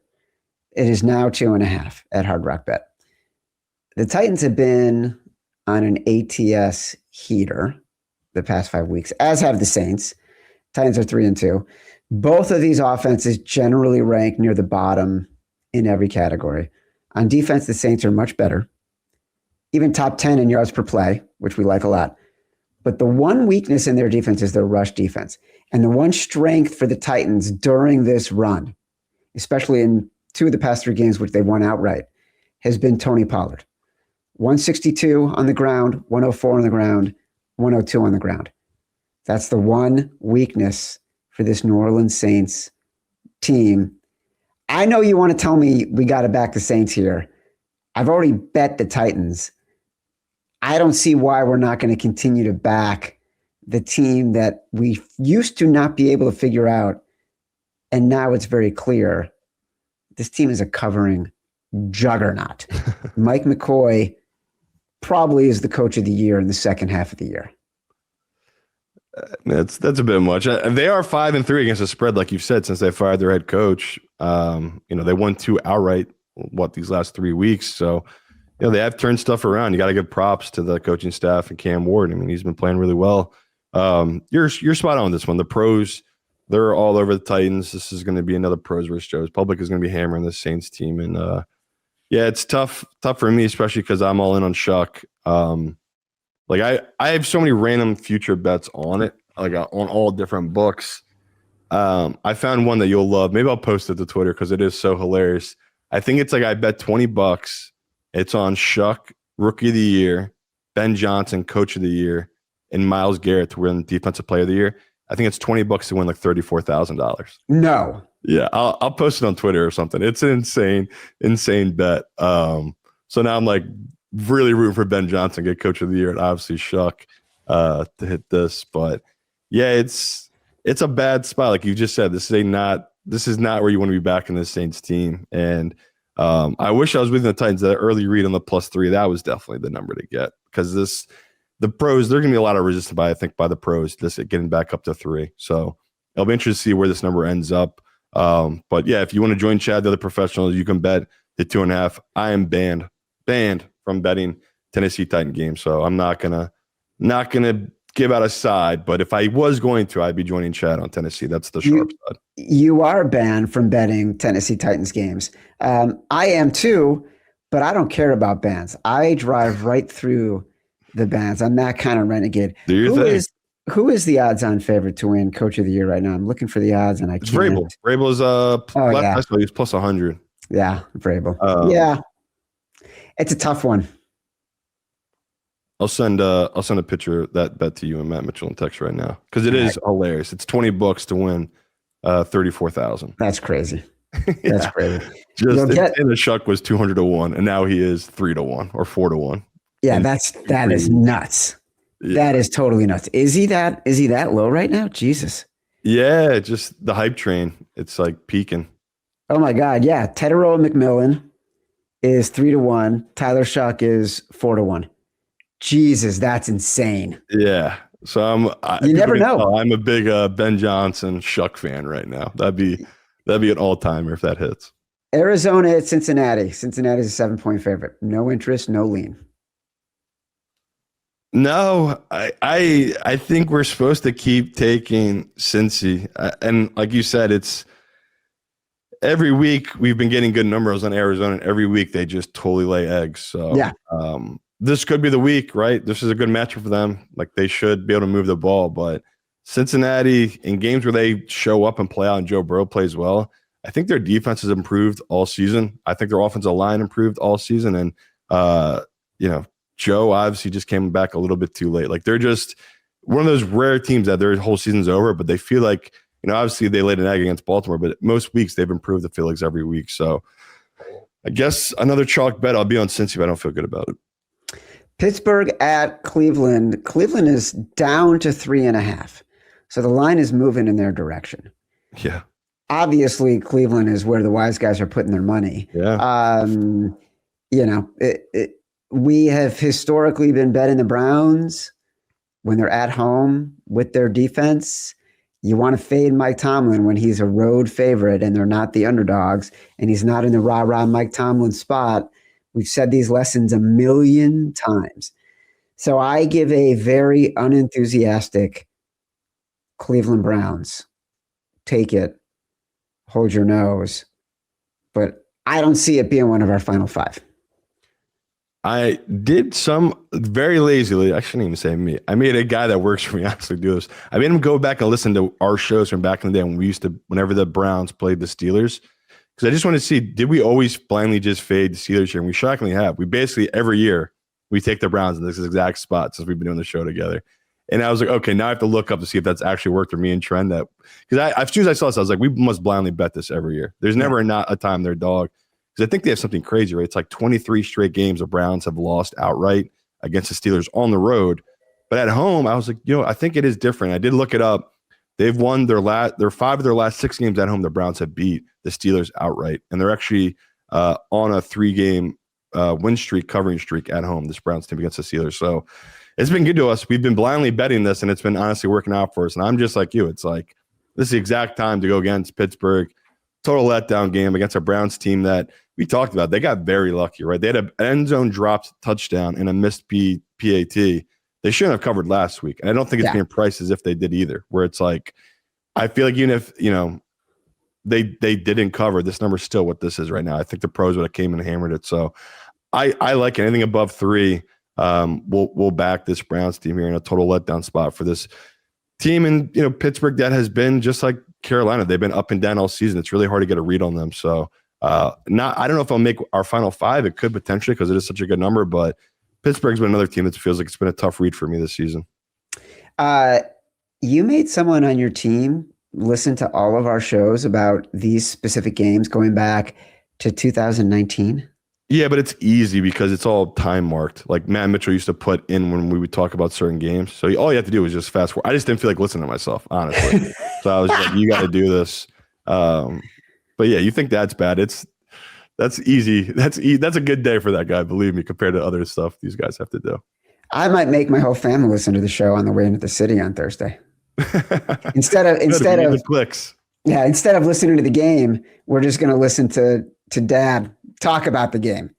It is now 2.5 at Hard Rock Bet. The Titans have been on an ATS heater the past 5 weeks, as have the Saints. Titans are 3-2. Both of these offenses generally rank near the bottom in every category. On defense, the Saints are much better, even top 10 in yards per play, which we like a lot. But the one weakness in their defense is their rush defense. And the one strength for the Titans during this run, especially in 2 of the past 3 games, which they won outright, has been Tony Pollard. 162 on the ground, 104 on the ground, 102 on the ground. That's the one weakness for this New Orleans Saints team. I know you want to tell me we got to back the Saints here. I've already bet the Titans. I don't see why we're not going to continue to back the team that we used to not be able to figure out. And now it's very clear. This team is a covering juggernaut. Mike McCoy probably is the coach of the year in the second half of the year. That's a bit much. They are 5-3 against the spread, like you've said, since they fired their head coach. They won 2 outright, these last 3 weeks. So, they have turned stuff around. You got to give props to the coaching staff and Cam Ward. I mean, he's been playing really well. You're spot on this one. The pros, they're all over the Titans. This is going to be another pros versus Joes. Public is going to be hammering the Saints team. And, it's tough for me, especially because I'm all in on Shuck. I have so many random future bets on it, on all different books. I found one that you'll love. Maybe I'll post it to Twitter because it is so hilarious. I think it's I bet $20. It's on Shuck, Rookie of the Year, Ben Johnson, Coach of the Year, and Myles Garrett to win Defensive Player of the Year. I think it's $20 to win $34,000. No. Yeah, I'll post it on Twitter or something. It's an insane bet. So now I'm really rooting for Ben Johnson, get Coach of the Year, and obviously Shuck to hit this. But yeah, it's a bad spot, like you just said. This is not where you want to be back in the Saints team. And I wish I was with the Titans. That early read on the +3, that was definitely the number to get, because the pros, they're going to be a lot of resistance by the pros, just getting back up to 3. So it'll be interesting to see where this number ends up. But yeah, if you want to join Chad, the other professionals, you can bet the 2.5. I am banned from betting Tennessee Titan games, so I'm not gonna give out a side. But if I was going to, I'd be joining Chad on Tennessee. That's the sharp side. You are banned from betting Tennessee Titans games. I am too, but I don't care about bans. I drive right through the bans. I'm that kind of renegade. Who is the odds-on favorite to win Coach of the Year right now? I'm looking for the odds, and it's Vrabel. Vrabel's he's +100. Yeah, Vrabel. Yeah, it's a tough one. I'll send a picture of that bet to you and Matt Mitchell in text right now, because it is hilarious. It's $20 to win $34,000. That's crazy. Yeah. That's crazy. And the Shuck was 200 to 1, and now he is 3 to 1 or 4 to 1. Yeah, that is nuts. Yeah. That is totally nuts. Is he that low right now? Jesus. Yeah, just the hype train. It's peaking. Oh my God. Yeah. Tedero McMillan is 3 to 1. Tyler Shuck is 4 to 1. Jesus, that's insane. Yeah. So you never know. I'm a big Ben Johnson Shuck fan right now. That'd be an all-timer if that hits. Arizona at Cincinnati. Cincinnati's a 7-point favorite. No interest, no lean. No, I think we're supposed to keep taking Cincy. And like you said, it's every week we've been getting good numbers on Arizona, and every week they just totally lay eggs. So yeah. This could be the week, right? This is a good matchup for them. They should be able to move the ball. But Cincinnati, in games where they show up and play out and Joe Burrow plays well, I think their defense has improved all season. I think their offensive line improved all season. And, Joe obviously just came back a little bit too late. They're just one of those rare teams that their whole season's over, but they feel obviously they laid an egg against Baltimore, but most weeks they've improved the feelings every week. So I guess another chalk bet. I'll be on Cincy, but I don't feel good about it. Pittsburgh at Cleveland. Cleveland is down to 3.5. So the line is moving in their direction. Yeah. Obviously, Cleveland is where the wise guys are putting their money. Yeah. We have historically been betting the Browns when they're at home with their defense. You want to fade Mike Tomlin when he's a road favorite and they're not the underdogs, and he's not in the rah-rah Mike Tomlin spot. We've said these lessons a million times. So I give a very unenthusiastic Cleveland Browns. Take it. Hold your nose. But I don't see it being one of our final 5. I did some very lazily. I shouldn't even say me. I made a guy that works for me actually do this. I made him go back and listen to our shows from back in the day when whenever the Browns played the Steelers. Because I just want to see, did we always blindly just fade the Steelers here? And we shockingly have. We basically, every year, we take the Browns in this exact spot since we've been doing the show together. And I was like, okay, now I have to look up to see if that's actually worked for me and Trent. Because as soon as I saw this, I was like, we must blindly bet this every year. There's never not a time they're dog. Because I think they have something crazy, right? It's 23 straight games the Browns have lost outright against the Steelers on the road. But at home, I was like, I think it is different. I did look it up. They've won their 5 of their last 6 games at home. The Browns have beat the Steelers outright. And they're actually on a 3-game win streak, covering streak at home, this Browns team against the Steelers. So it's been good to us. We've been blindly betting this, and it's been honestly working out for us. And I'm just like you. It's like this is the exact time to go against Pittsburgh. Total letdown game against a Browns team that we talked about. They got very lucky, right? They had an end zone dropped touchdown and a missed PAT. They shouldn't have covered last week. And I don't think it's being priced as if they did either, where it's like, I feel like even if, they didn't cover, this number still what this is right now. I think the pros would have came and hammered it. So I like anything above 3. We'll back this Browns team here in a total letdown spot for this team in Pittsburgh that has been just like Carolina. They've been up and down all season. It's really hard to get a read on them. So I don't know if I'll make our final 5. It could potentially because it is such a good number, but Pittsburgh's been another team that feels like it's been a tough read for me this season. You made someone on your team listen to all of our shows about these specific games going back to 2019. Yeah, but it's easy because it's all time marked. Like Matt Mitchell used to put in when we would talk about certain games. So all you have to do is just fast forward. I just didn't feel like listening to myself, honestly. So I was like, you got to do this. But yeah, you think that's bad. That's easy. That's a good day for that guy, believe me, compared to other stuff these guys have to do. I might make my whole family listen to the show on the way into the city on Thursday. Instead of clicks. Yeah, instead of listening to the game, we're just going to listen to Dad talk about the game.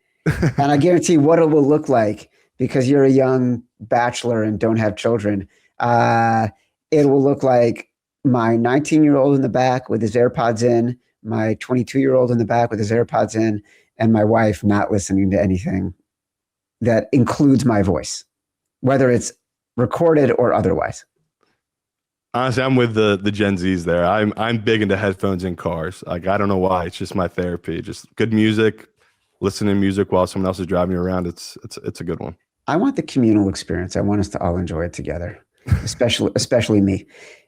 And I guarantee what it will look like, because you're a young bachelor and don't have children. It will look like my 19-year-old in the back with his AirPods in, my 22-year-old in the back with his AirPods in, and my wife not listening to anything that includes my voice, whether it's recorded or otherwise. Honestly, I'm with the Gen Zs there. I'm big into headphones in cars. Like, I don't know why. It's just my therapy. Just good music, listening to music while someone else is driving you around. It's a good one. I want the communal experience. I want us to all enjoy it together, especially me.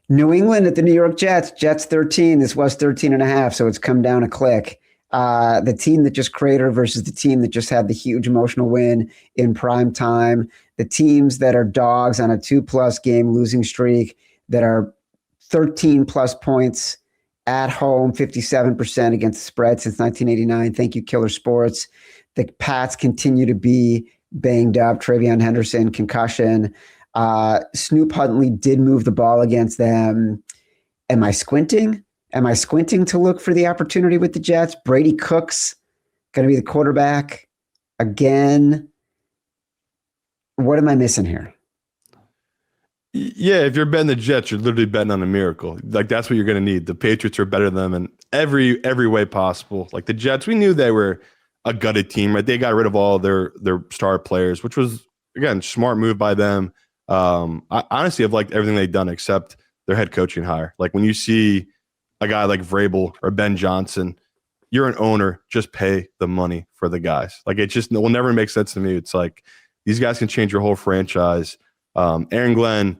New England at the New York Jets. Jets 13. This was 13.5, so it's come down a click. The team that just cratered versus the team that just had the huge emotional win in prime time. The teams that are dogs on a 2+ game losing streak, that are 13+ points at home, 57% against the spread since 1989. Thank you, Killer Sports. The Pats continue to be banged up. Travion Henderson, concussion. Snoop Huntley did move the ball against them. Am I squinting? Am I squinting to look for the opportunity with the Jets? Brady Cook's going to be the quarterback again. What am I missing here? Yeah, if you're betting the Jets, you're literally betting on a miracle. Like, that's what you're going to need. The Patriots are better than them in every way possible. Like the Jets, we knew they were a gutted team, right? They got rid of all their star players, which was, again, smart move by them. I honestly have liked everything they've done except their head coaching hire. Like, when you see a guy like Vrabel or Ben Johnson, you're an owner, just pay the money for the guys. Like, it will never make sense to me. It's like, these guys can change your whole franchise. Aaron Glenn,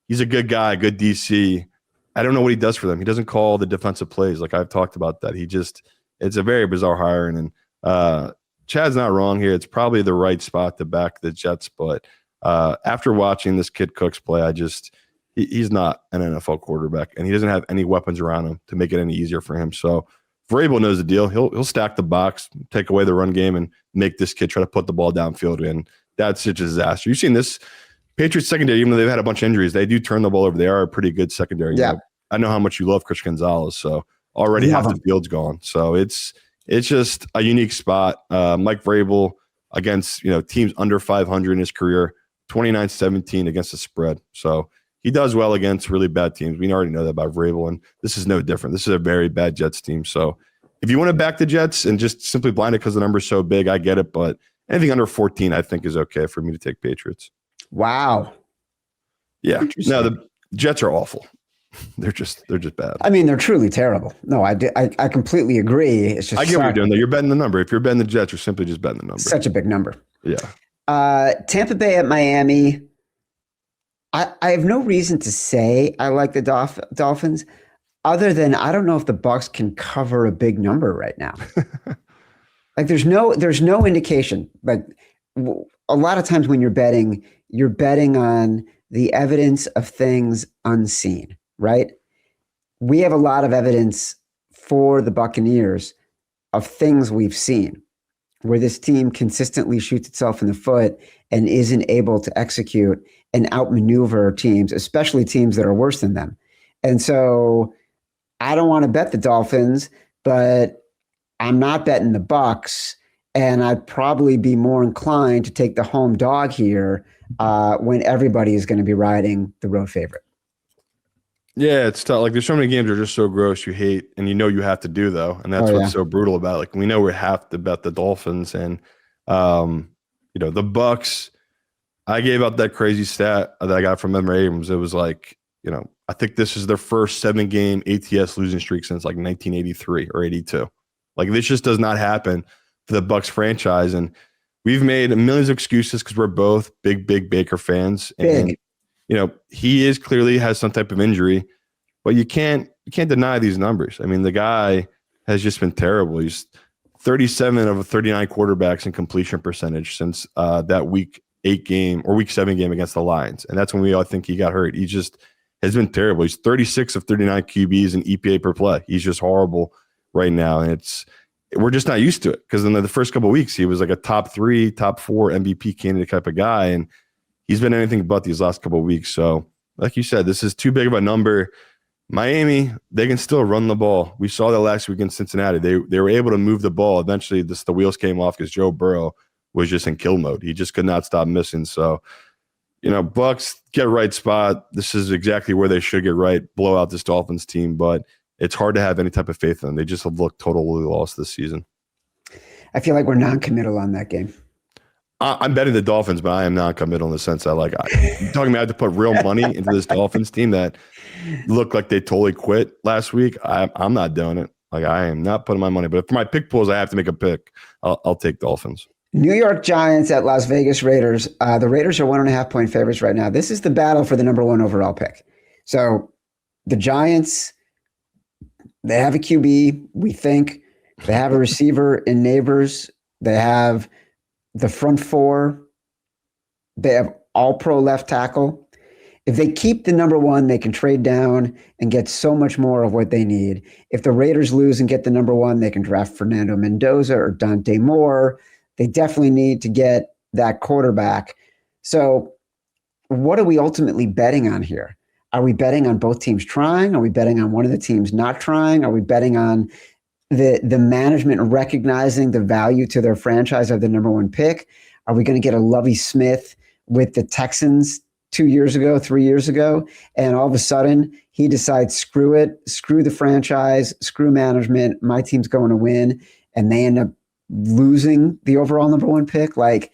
he's a good guy, good DC. I don't know what he does for them. He doesn't call the defensive plays. Like, I've talked about that. It's a very bizarre hiring. And Chad's not wrong here. It's probably the right spot to back the Jets. But after watching this kid Cooks play, he's not an NFL quarterback, and he doesn't have any weapons around him to make it any easier for him. So Vrabel knows the deal. He'll stack the box, take away the run game, and make this kid try to put the ball downfield. And that's such a disaster. You've seen this Patriots secondary, even though they've had a bunch of injuries, they do turn the ball over. They are a pretty good secondary. Yeah. I know how much you love Chris Gonzalez, so already half the field's gone. So it's just a unique spot. Mike Vrabel against teams under 500 in his career, 29-17 against the spread. So he does well against really bad teams. We already know that about Vrabel, and this is no different. This is a very bad Jets team. So if you want to back the Jets and just simply blind it because the number's so big, I get it. But anything under 14, I think, is okay for me to take Patriots. Wow. Yeah. No, the Jets are awful. They're just bad. I mean, they're truly terrible. No, I completely agree. It's just I get what you're doing though. You're betting the number. If you're betting the Jets, you're simply just betting the number. Such a big number. Yeah. Tampa Bay at Miami. I have no reason to say I like the Dolphins, other than I don't know if the Bucs can cover a big number right now. Like, there's no indication. Like, a lot of times when you're betting on the evidence of things unseen, right? We have a lot of evidence for the Buccaneers of things we've seen. where this team consistently shoots itself in the foot and isn't able to execute and outmaneuver teams, especially teams that are worse than them. And so I don't want to bet the Dolphins, but I'm not betting the Bucs, and I'd probably be more inclined to take the home dog here when everybody is going to be riding the road favorite. Yeah, it's tough. Like, there's so many games that are just so gross you hate, and you know you have to do, though. And that's what's so brutal about it. Like, we know we have to bet the Dolphins. And, you know, the Bucs, I gave out that crazy stat that I got from Lamar Abrams. It was like, you know, I think this is their first 7-game ATS losing streak since like 1983 or 82. Like, this just does not happen for the Bucs franchise. And we've made millions of excuses because we're both big Baker fans. And, you know, he is clearly has some type of injury, but you can't deny these numbers. I mean, the guy has just been terrible. He's 37 of 39 quarterbacks in completion percentage since that week 8 game or week 7 game against the Lions. And that's when we all think he got hurt. He just has been terrible. He's 36 of 39 QBs in EPA per play. He's just horrible right now. And we're just not used to it because in the first couple of weeks, he was like a top 3, top 4 MVP candidate type of guy. And he's been anything but these last couple of weeks. So, like you said, this is too big of a number. Miami, they can still run the ball. We saw that last week in Cincinnati. They were able to move the ball. Eventually, the wheels came off because Joe Burrow was just in kill mode. He just could not stop missing. So, you know, Bucs get right spot. This is exactly where they should get right. Blow out this Dolphins team, but it's hard to have any type of faith in them. They just have looked totally lost this season. I feel like we're non-committal on that game. I'm betting the Dolphins, but I am not committal in the sense that, like, you're talking about I have to put real money into this Dolphins team that looked like they totally quit last week. I'm not doing it. Like, I am not putting my money. But for my pick pools, I have to make a pick. I'll take Dolphins. New York Giants at Las Vegas Raiders. The Raiders are 1.5-point favorites right now. This is the battle for the number 1 overall pick. So the Giants, they have a QB, we think. They have a receiver in Neighbors. They have the front 4. They have all-pro left tackle. If they keep the number 1, they can trade down and get so much more of what they need. If the Raiders lose and get the number 1, they can draft Fernando Mendoza or Dante Moore. They definitely need to get that quarterback. So what are we ultimately betting on here? Are we betting on both teams trying? Are we betting on one of the teams not trying? Are we betting on the management recognizing the value to their franchise of the number 1 pick? Are we going to get a Lovie Smith with the Texans 2 years ago, 3 years ago, and all of a sudden he decides, screw it, screw the franchise, screw management, my team's going to win, and they end up losing the overall number 1 pick? Like,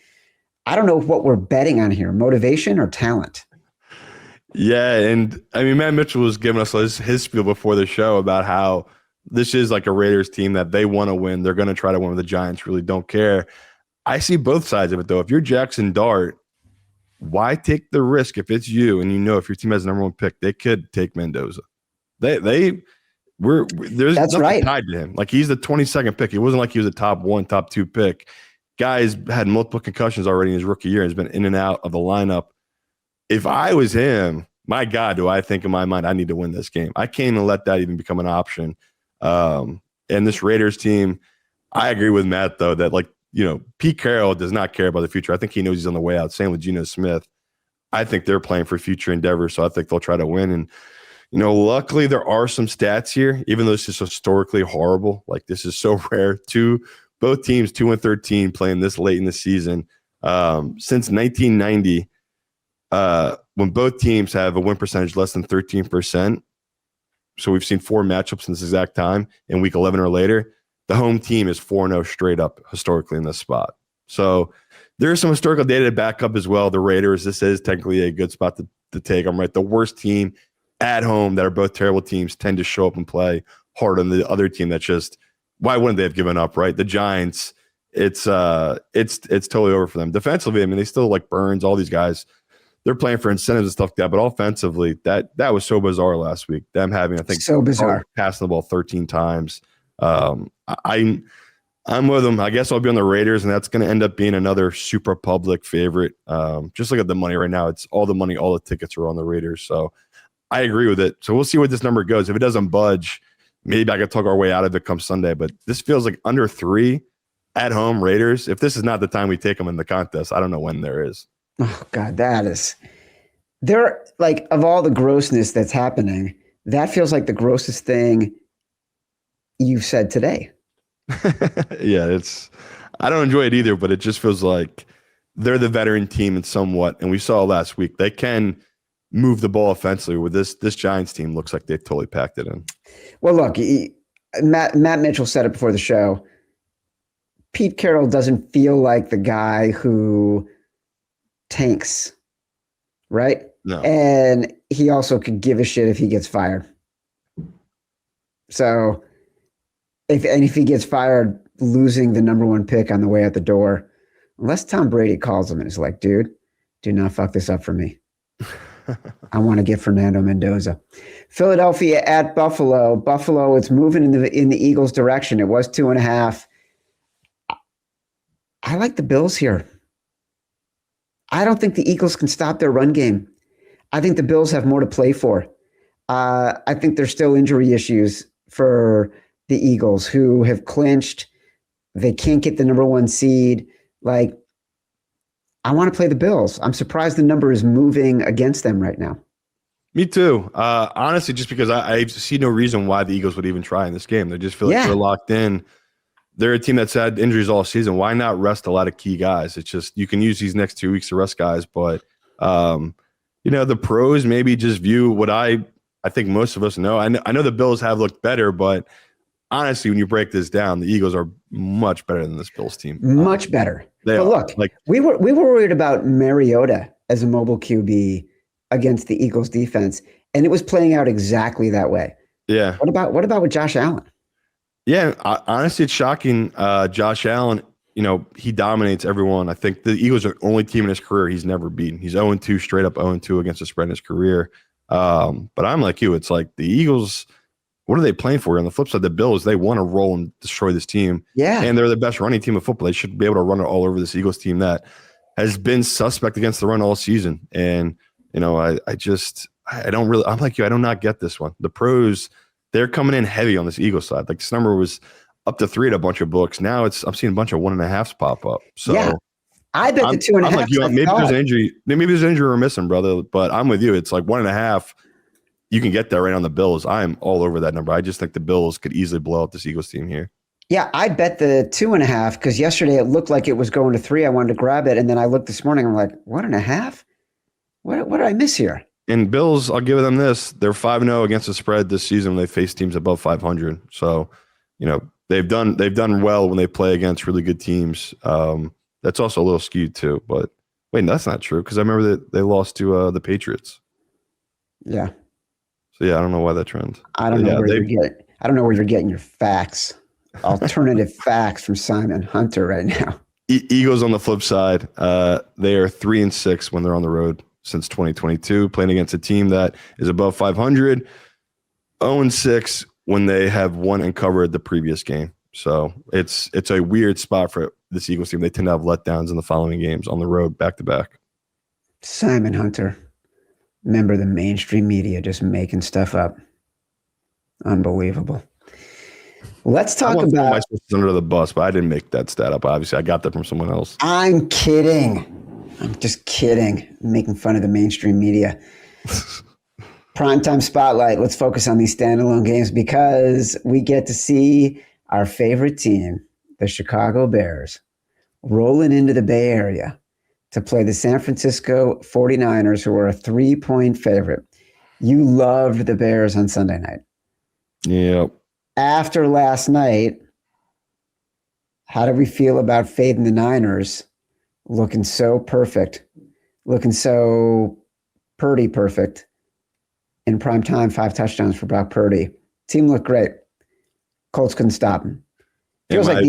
I don't know what we're betting on here, motivation or talent. Yeah, and I mean, Matt Mitchell was giving us his spiel before the show about how this is like a Raiders team that they want to win. They're going to try to win, with the Giants really don't care. I see both sides of it, though. If you're Jackson Dart, why take the risk if it's you and you know if your team has the number 1 pick, they could take Mendoza. There's That's nothing right. tied to him. Like, he's the 22nd pick. It wasn't like he was a top 1, top 2 pick. Guy's had multiple concussions already in his rookie year. He's been in and out of the lineup. If I was him, my God, do I think in my mind I need to win this game. I can't even let that even become an option. And this Raiders team, I agree with Matt, though, that, like, you know, Pete Carroll does not care about the future. I think he knows he's on the way out. Same with Geno Smith. I think they're playing for future endeavors, so I think they'll try to win. And, you know, luckily there are some stats here, even though this is historically horrible. Like, this is so rare. Both teams 2-13 playing this late in the season. Since 1990, when both teams have a win percentage less than 13%, so we've seen 4 matchups in this exact time in week 11 or later, the home team is 4-0 straight up historically in this spot. So there's some historical data to back up as well. The Raiders, this is technically a good spot to take them, right? The worst team at home that are both terrible teams tend to show up and play harder than the other team that's just, why wouldn't they have given up, right? The Giants, it's totally over for them. Defensively, I mean, they still like Burns, all these guys. They're playing for incentives and stuff like that, but offensively, that was so bizarre last week. Them having, I think, so bizarre, passing the ball 13 times. I'm with them. I guess I'll be on the Raiders, and that's going to end up being another super public favorite. Just look at the money right now. It's all the money, all the tickets are on the Raiders. So I agree with it. So we'll see where this number goes. If it doesn't budge, maybe I could talk our way out of it come Sunday. But this feels like under 3. at home, Raiders. If this is not the time we take them in the contest, I don't know when there is. Oh God, they're like, of all the grossness that's happening, that feels like the grossest thing you've said today. Yeah, I don't enjoy it either, but it just feels like they're the veteran team in somewhat, and we saw last week they can move the ball offensively. With this Giants team, looks like they've totally packed it in. Well, look, Matt Mitchell said it before the show. Pete Carroll doesn't feel like the guy who tanks, right? No. And he also could give a shit if he gets fired. So if he gets fired, losing the number 1 pick on the way out the door, unless Tom Brady calls him and is like, dude, do not fuck this up for me. I want to get Fernando Mendoza. Philadelphia at Buffalo. Buffalo, it's moving in the Eagles' direction. It was 2.5. I like the Bills here. I don't think the Eagles can stop their run game. I think the Bills have more to play for. I think there's still injury issues for the Eagles, who have clinched. They can't get the number 1 seed. Like, I want to play the Bills. I'm surprised the number is moving against them right now. Me too. Honestly, just because I see no reason why the Eagles would even try in this game. They just feel like they're locked in. They're a team that's had injuries all season. Why not rest a lot of key guys? It's just, you can use these next 2 weeks to rest guys, but the pros maybe just view what I think most of us know. I know the Bills have looked better, but honestly, when you break this down, the Eagles are much better than this Bills team. Much better. But look, we were worried about Mariota as a mobile QB against the Eagles defense, and it was playing out exactly that way. Yeah. What about with Josh Allen? Yeah, honestly, it's shocking. Josh Allen, he dominates everyone. I think the Eagles are the only team in his career he's never beaten. He's 0-2, straight up 0-2 against the spread in his career. But I'm like you. It's like the Eagles, what are they playing for? On the flip side, the Bills, they want to roll and destroy this team. Yeah. And they're the best running team of football. They should be able to run it all over this Eagles team that has been suspect against the run all season. And, I'm like you. I do not get this one. The pros, they're coming in heavy on this Eagles side. Like, this number was up to 3 at a bunch of books. Now I'm seeing a bunch of 1.5s pop up. So yeah, I bet the 2.5. I'm like you. Maybe there's an injury. Maybe there's an injury we're missing, brother. But I'm with you. It's like 1.5. You can get there right on the Bills. I'm all over that number. I just think the Bills could easily blow out this Eagles team here. Yeah, I bet the 2.5 because yesterday it looked like it was going to 3. I wanted to grab it, and then I looked this morning. I'm like, 1.5? What did I miss here? And Bills, I'll give them this. They're 5-0 against the spread this season when they face teams above 500. So, they've done well when they play against really good teams. That's also a little skewed too. But wait, that's not true because I remember that they lost to the Patriots. Yeah. So yeah, I don't know why that trend. I don't know where you're getting your facts. Alternative facts from Simon Hunter right now. Eagles on the flip side, they are 3-6 when they're on the road since 2022, playing against a team that is above 500, 0-6 when they have won and covered the previous game. So it's a weird spot for this Eagles team. They tend to have letdowns in the following games on the road back to back. Simon Hunter, member of the mainstream media, just making stuff up. Unbelievable. Let's talk about my sources under the bus, but I didn't make that stat up. Obviously, I got that from someone else. I'm kidding. I'm just kidding. I'm making fun of the mainstream media. Primetime spotlight. Let's focus on these standalone games because we get to see our favorite team, the Chicago Bears, rolling into the Bay Area to play the San Francisco 49ers, who are a 3-point favorite. You loved the Bears on Sunday night. Yep. After last night, how do we feel about fading the Niners? Looking so perfect, looking so Purdy perfect. In prime time, 5 touchdowns for Brock Purdy. Team looked great. Colts couldn't stop him. Feels like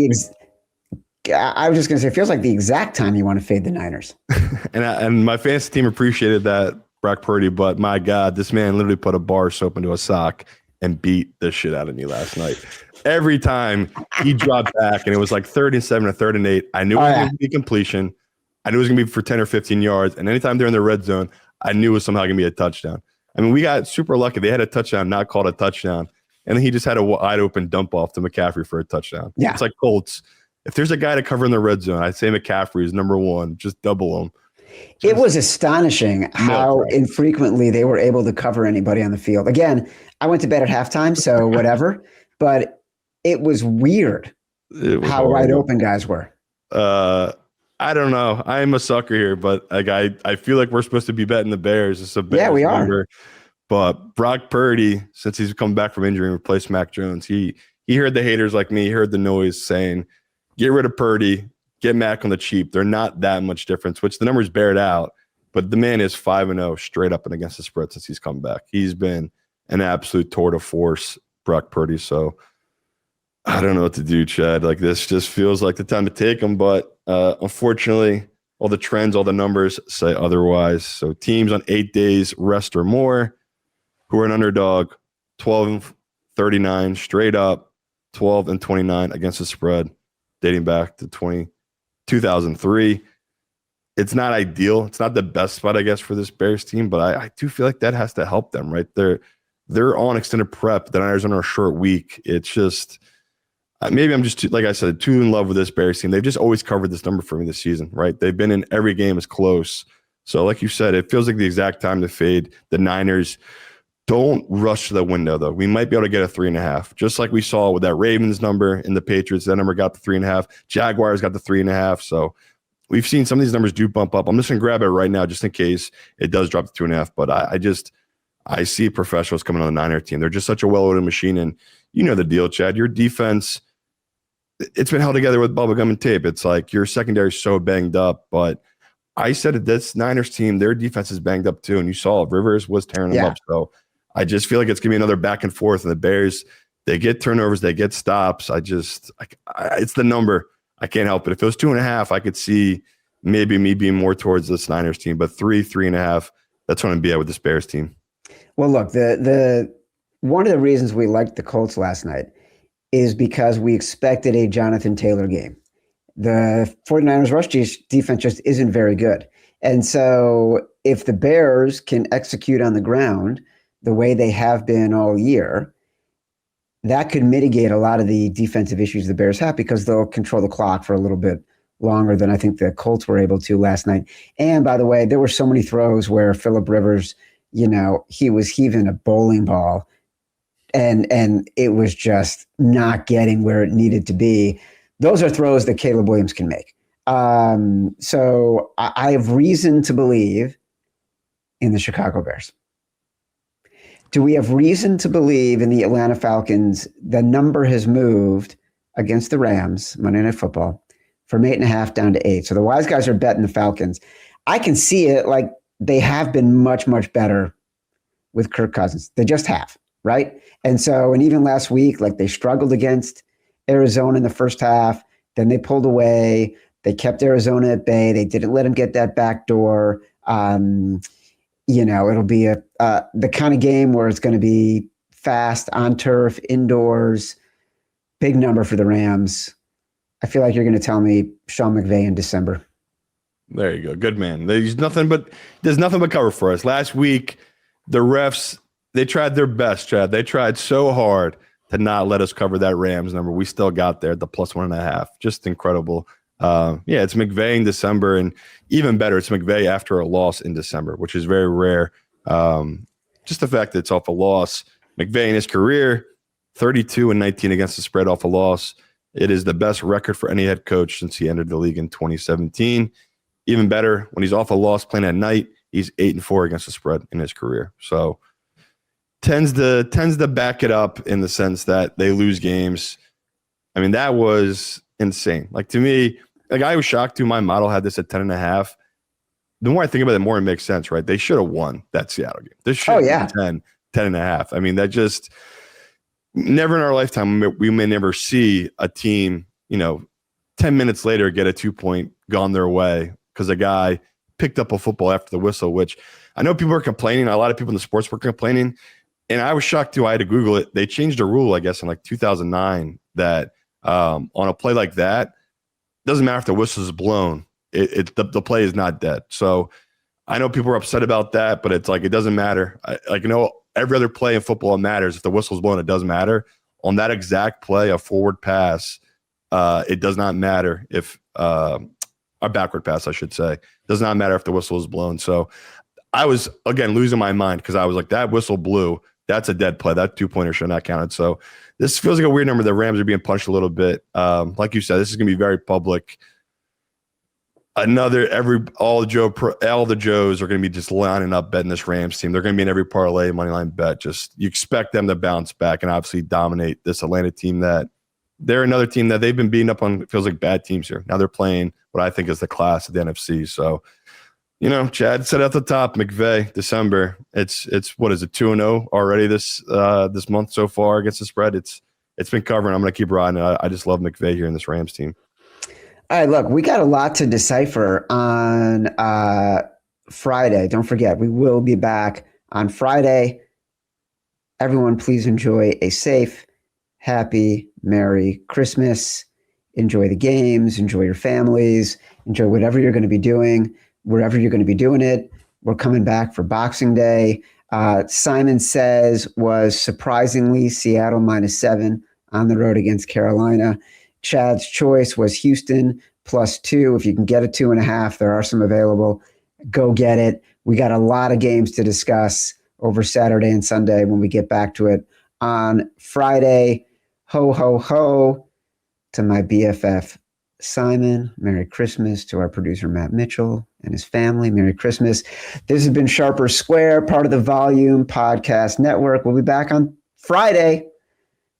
I was just going to say, it feels like the exact time you want to fade the Niners. and my fantasy team appreciated that, Brock Purdy, but my God, this man literally put a bar of soap into a sock and beat the shit out of me last night. Every time he dropped back and it was like 3rd and 7 or 3rd and 8, I knew it was going to be completion. I knew it was going to be for 10 or 15 yards. And anytime they're in the red zone, I knew it was somehow going to be a touchdown. I mean, we got super lucky. They had a touchdown, not called a touchdown. And then he just had a wide open dump off to McCaffrey for a touchdown. Yeah. It's like Colts. if there's a guy to cover in the red zone, I'd say McCaffrey is number one. Just double him. It was astonishing how infrequently they were able to cover anybody on the field. Again, I went to bed at halftime, so whatever. But it was weird how wide open guys were. I don't know. I'm a sucker here, but like I feel like we're supposed to be betting the Bears. It's a Bears we number. are. But Brock Purdy, since he's come back from injury and replaced Mac Jones, he heard the haters like me. He heard the noise saying, get rid of Purdy, get Mac on the cheap. They're not that much difference, which the numbers bear it out. But the man is 5-0 straight up and against the spread since he's come back. He's been an absolute tour de force, Brock Purdy. So I don't know what to do, Chad. Like, this just feels like the time to take him. But unfortunately, all the trends, all the numbers say otherwise. So teams on 8 days rest or more who are an underdog, 12-39 straight up, 12-29 against the spread, dating back to 2003. It's not ideal. It's not the best spot, I guess, for this Bears team, but I do feel like that has to help them, right? They're on extended prep. The Niners are on a short week. It's just maybe I'm just too, like I said, too in love with this Bears team. They've just always covered this number for me this season, right? They've been in every game as close. So like you said, it feels like the exact time to fade the Niners. Don't rush to the window, though. We might be able to get a 3.5, just like we saw with that Ravens number and the Patriots. That number got the 3.5. Jaguars got the 3.5. So we've seen some of these numbers do bump up. I'm just going to grab it right now just in case it does drop to 2.5. But I see professionals coming on the Niner team. They're just such a well-oiled machine. And you know the deal, Chad. Your defense, it's been held together with bubblegum and tape. It's like your secondary is so banged up. But I said that this Niners team, their defense is banged up too. And you saw Rivers was tearing them up. So I just feel like it's going to be another back and forth. And the Bears, they get turnovers, they get stops. It's the number. I can't help it. If it was 2.5, I could see maybe me being more towards this Niners team. But 3.5, that's what I'm be at with this Bears team. Well, look, the one of the reasons we liked the Colts last night is because we expected a Jonathan Taylor game. The 49ers rush defense just isn't very good. And so if the Bears can execute on the ground the way they have been all year, that could mitigate a lot of the defensive issues the Bears have because they'll control the clock for a little bit longer than I think the Colts were able to last night. And by the way, there were so many throws where Phillip Rivers, he was heaving a bowling ball and it was just not getting where it needed to be. Those are throws that Caleb Williams can make. So I have reason to believe in the Chicago Bears. Do we have reason to believe in the Atlanta Falcons? The number has moved against the Rams, Monday Night Football, from 8.5 down to 8. So the wise guys are betting the Falcons. I can see it. Like, they have been much, much better with Kirk Cousins. They just have, right? And even last week, like, they struggled against Arizona in the first half. Then they pulled away. They kept Arizona at bay. They didn't let them get that back door. It'll be the kind of game where it's going to be fast, on turf, indoors, big number for the Rams. I feel like you're going to tell me Sean McVay in December. There you go. Good man. There's nothing but cover for us. Last week, the refs, they tried their best, Chad. They tried so hard to not let us cover that Rams number. We still got there at the +1.5. Just incredible. It's McVay in December, and even better, it's McVay after a loss in December, which is very rare. Just the fact that it's off a loss. McVay in his career, 32-19 against the spread off a loss. It is the best record for any head coach since he entered the league in 2017. Even better, when he's off a loss playing at night, he's 8-4 against the spread in his career. So tends to back it up in the sense that they lose games. I mean, that was insane. Like, to me, like, I was shocked too. My model had this at 10.5. The more I think about it, the more it makes sense, right? They should have won that Seattle game. This should have been 10.5. I mean, that just never in our lifetime, we may never see a team, 10 minutes later get a 2-point gone their way because a guy picked up a football after the whistle, which I know people are complaining. A lot of people in the sports were complaining. And I was shocked too. I had to Google it. They changed a rule, I guess, in like 2009 that on a play like that, doesn't matter if the whistle is blown. The play is not dead. So I know people are upset about that, but it's like, it doesn't matter. Every other play in football matters. If the whistle's blown, it doesn't matter. On that exact play, a forward pass, It does not matter if a backward pass, I should say, does not matter if the whistle is blown. So I was, again, losing my mind because I was like, that whistle blew. That's a dead play. That 2-pointer should not count. So this feels like a weird number. The Rams are being punched a little bit. Like you said, this is going to be very public. All the Joes are going to be just lining up betting this Rams team. They're going to be in every parlay, money line bet. Just you expect them to bounce back and obviously dominate this Atlanta team. That they're another team that they've been beating up on. It feels like bad teams here. Now they're playing what I think is the class of the NFC. So, Chad said at the top, McVay, December. It's what is it, 2-0 already this month so far against the spread. It's been covering. I'm going to keep riding it. I just love McVay here in this Rams team. All right, look, we got a lot to decipher on Friday. Don't forget, we will be back on Friday. Everyone, please enjoy a safe, happy, Merry Christmas. Enjoy the games, enjoy your families, enjoy whatever you're going to be doing, wherever you're going to be doing it. We're coming back for Boxing Day. Simon Says was surprisingly Seattle -7 on the road against Carolina. Chad's choice was Houston +2. If you can get a 2.5, there are some available. Go get it. We got a lot of games to discuss over Saturday and Sunday when we get back to it on Friday. Ho, ho, ho to my BFF, Simon. Merry Christmas to our producer, Matt Mitchell, and his family. Merry Christmas. This has been Sharper Square, part of the Volume Podcast Network. We'll be back on Friday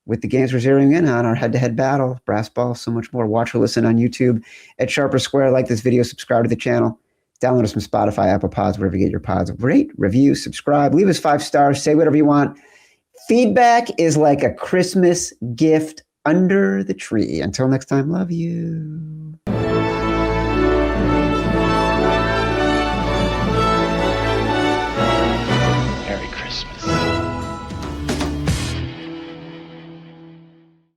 with the games we're zeroing in on, our head-to-head battle, brass ball, so much more. Watch or listen on YouTube at Sharper Square. Like this video, subscribe to the channel. Download us from Spotify, Apple Pods, wherever you get your pods. Rate, review, subscribe. Leave us 5 stars. Say whatever you want. Feedback is like a Christmas gift under the tree. Until next time, love you.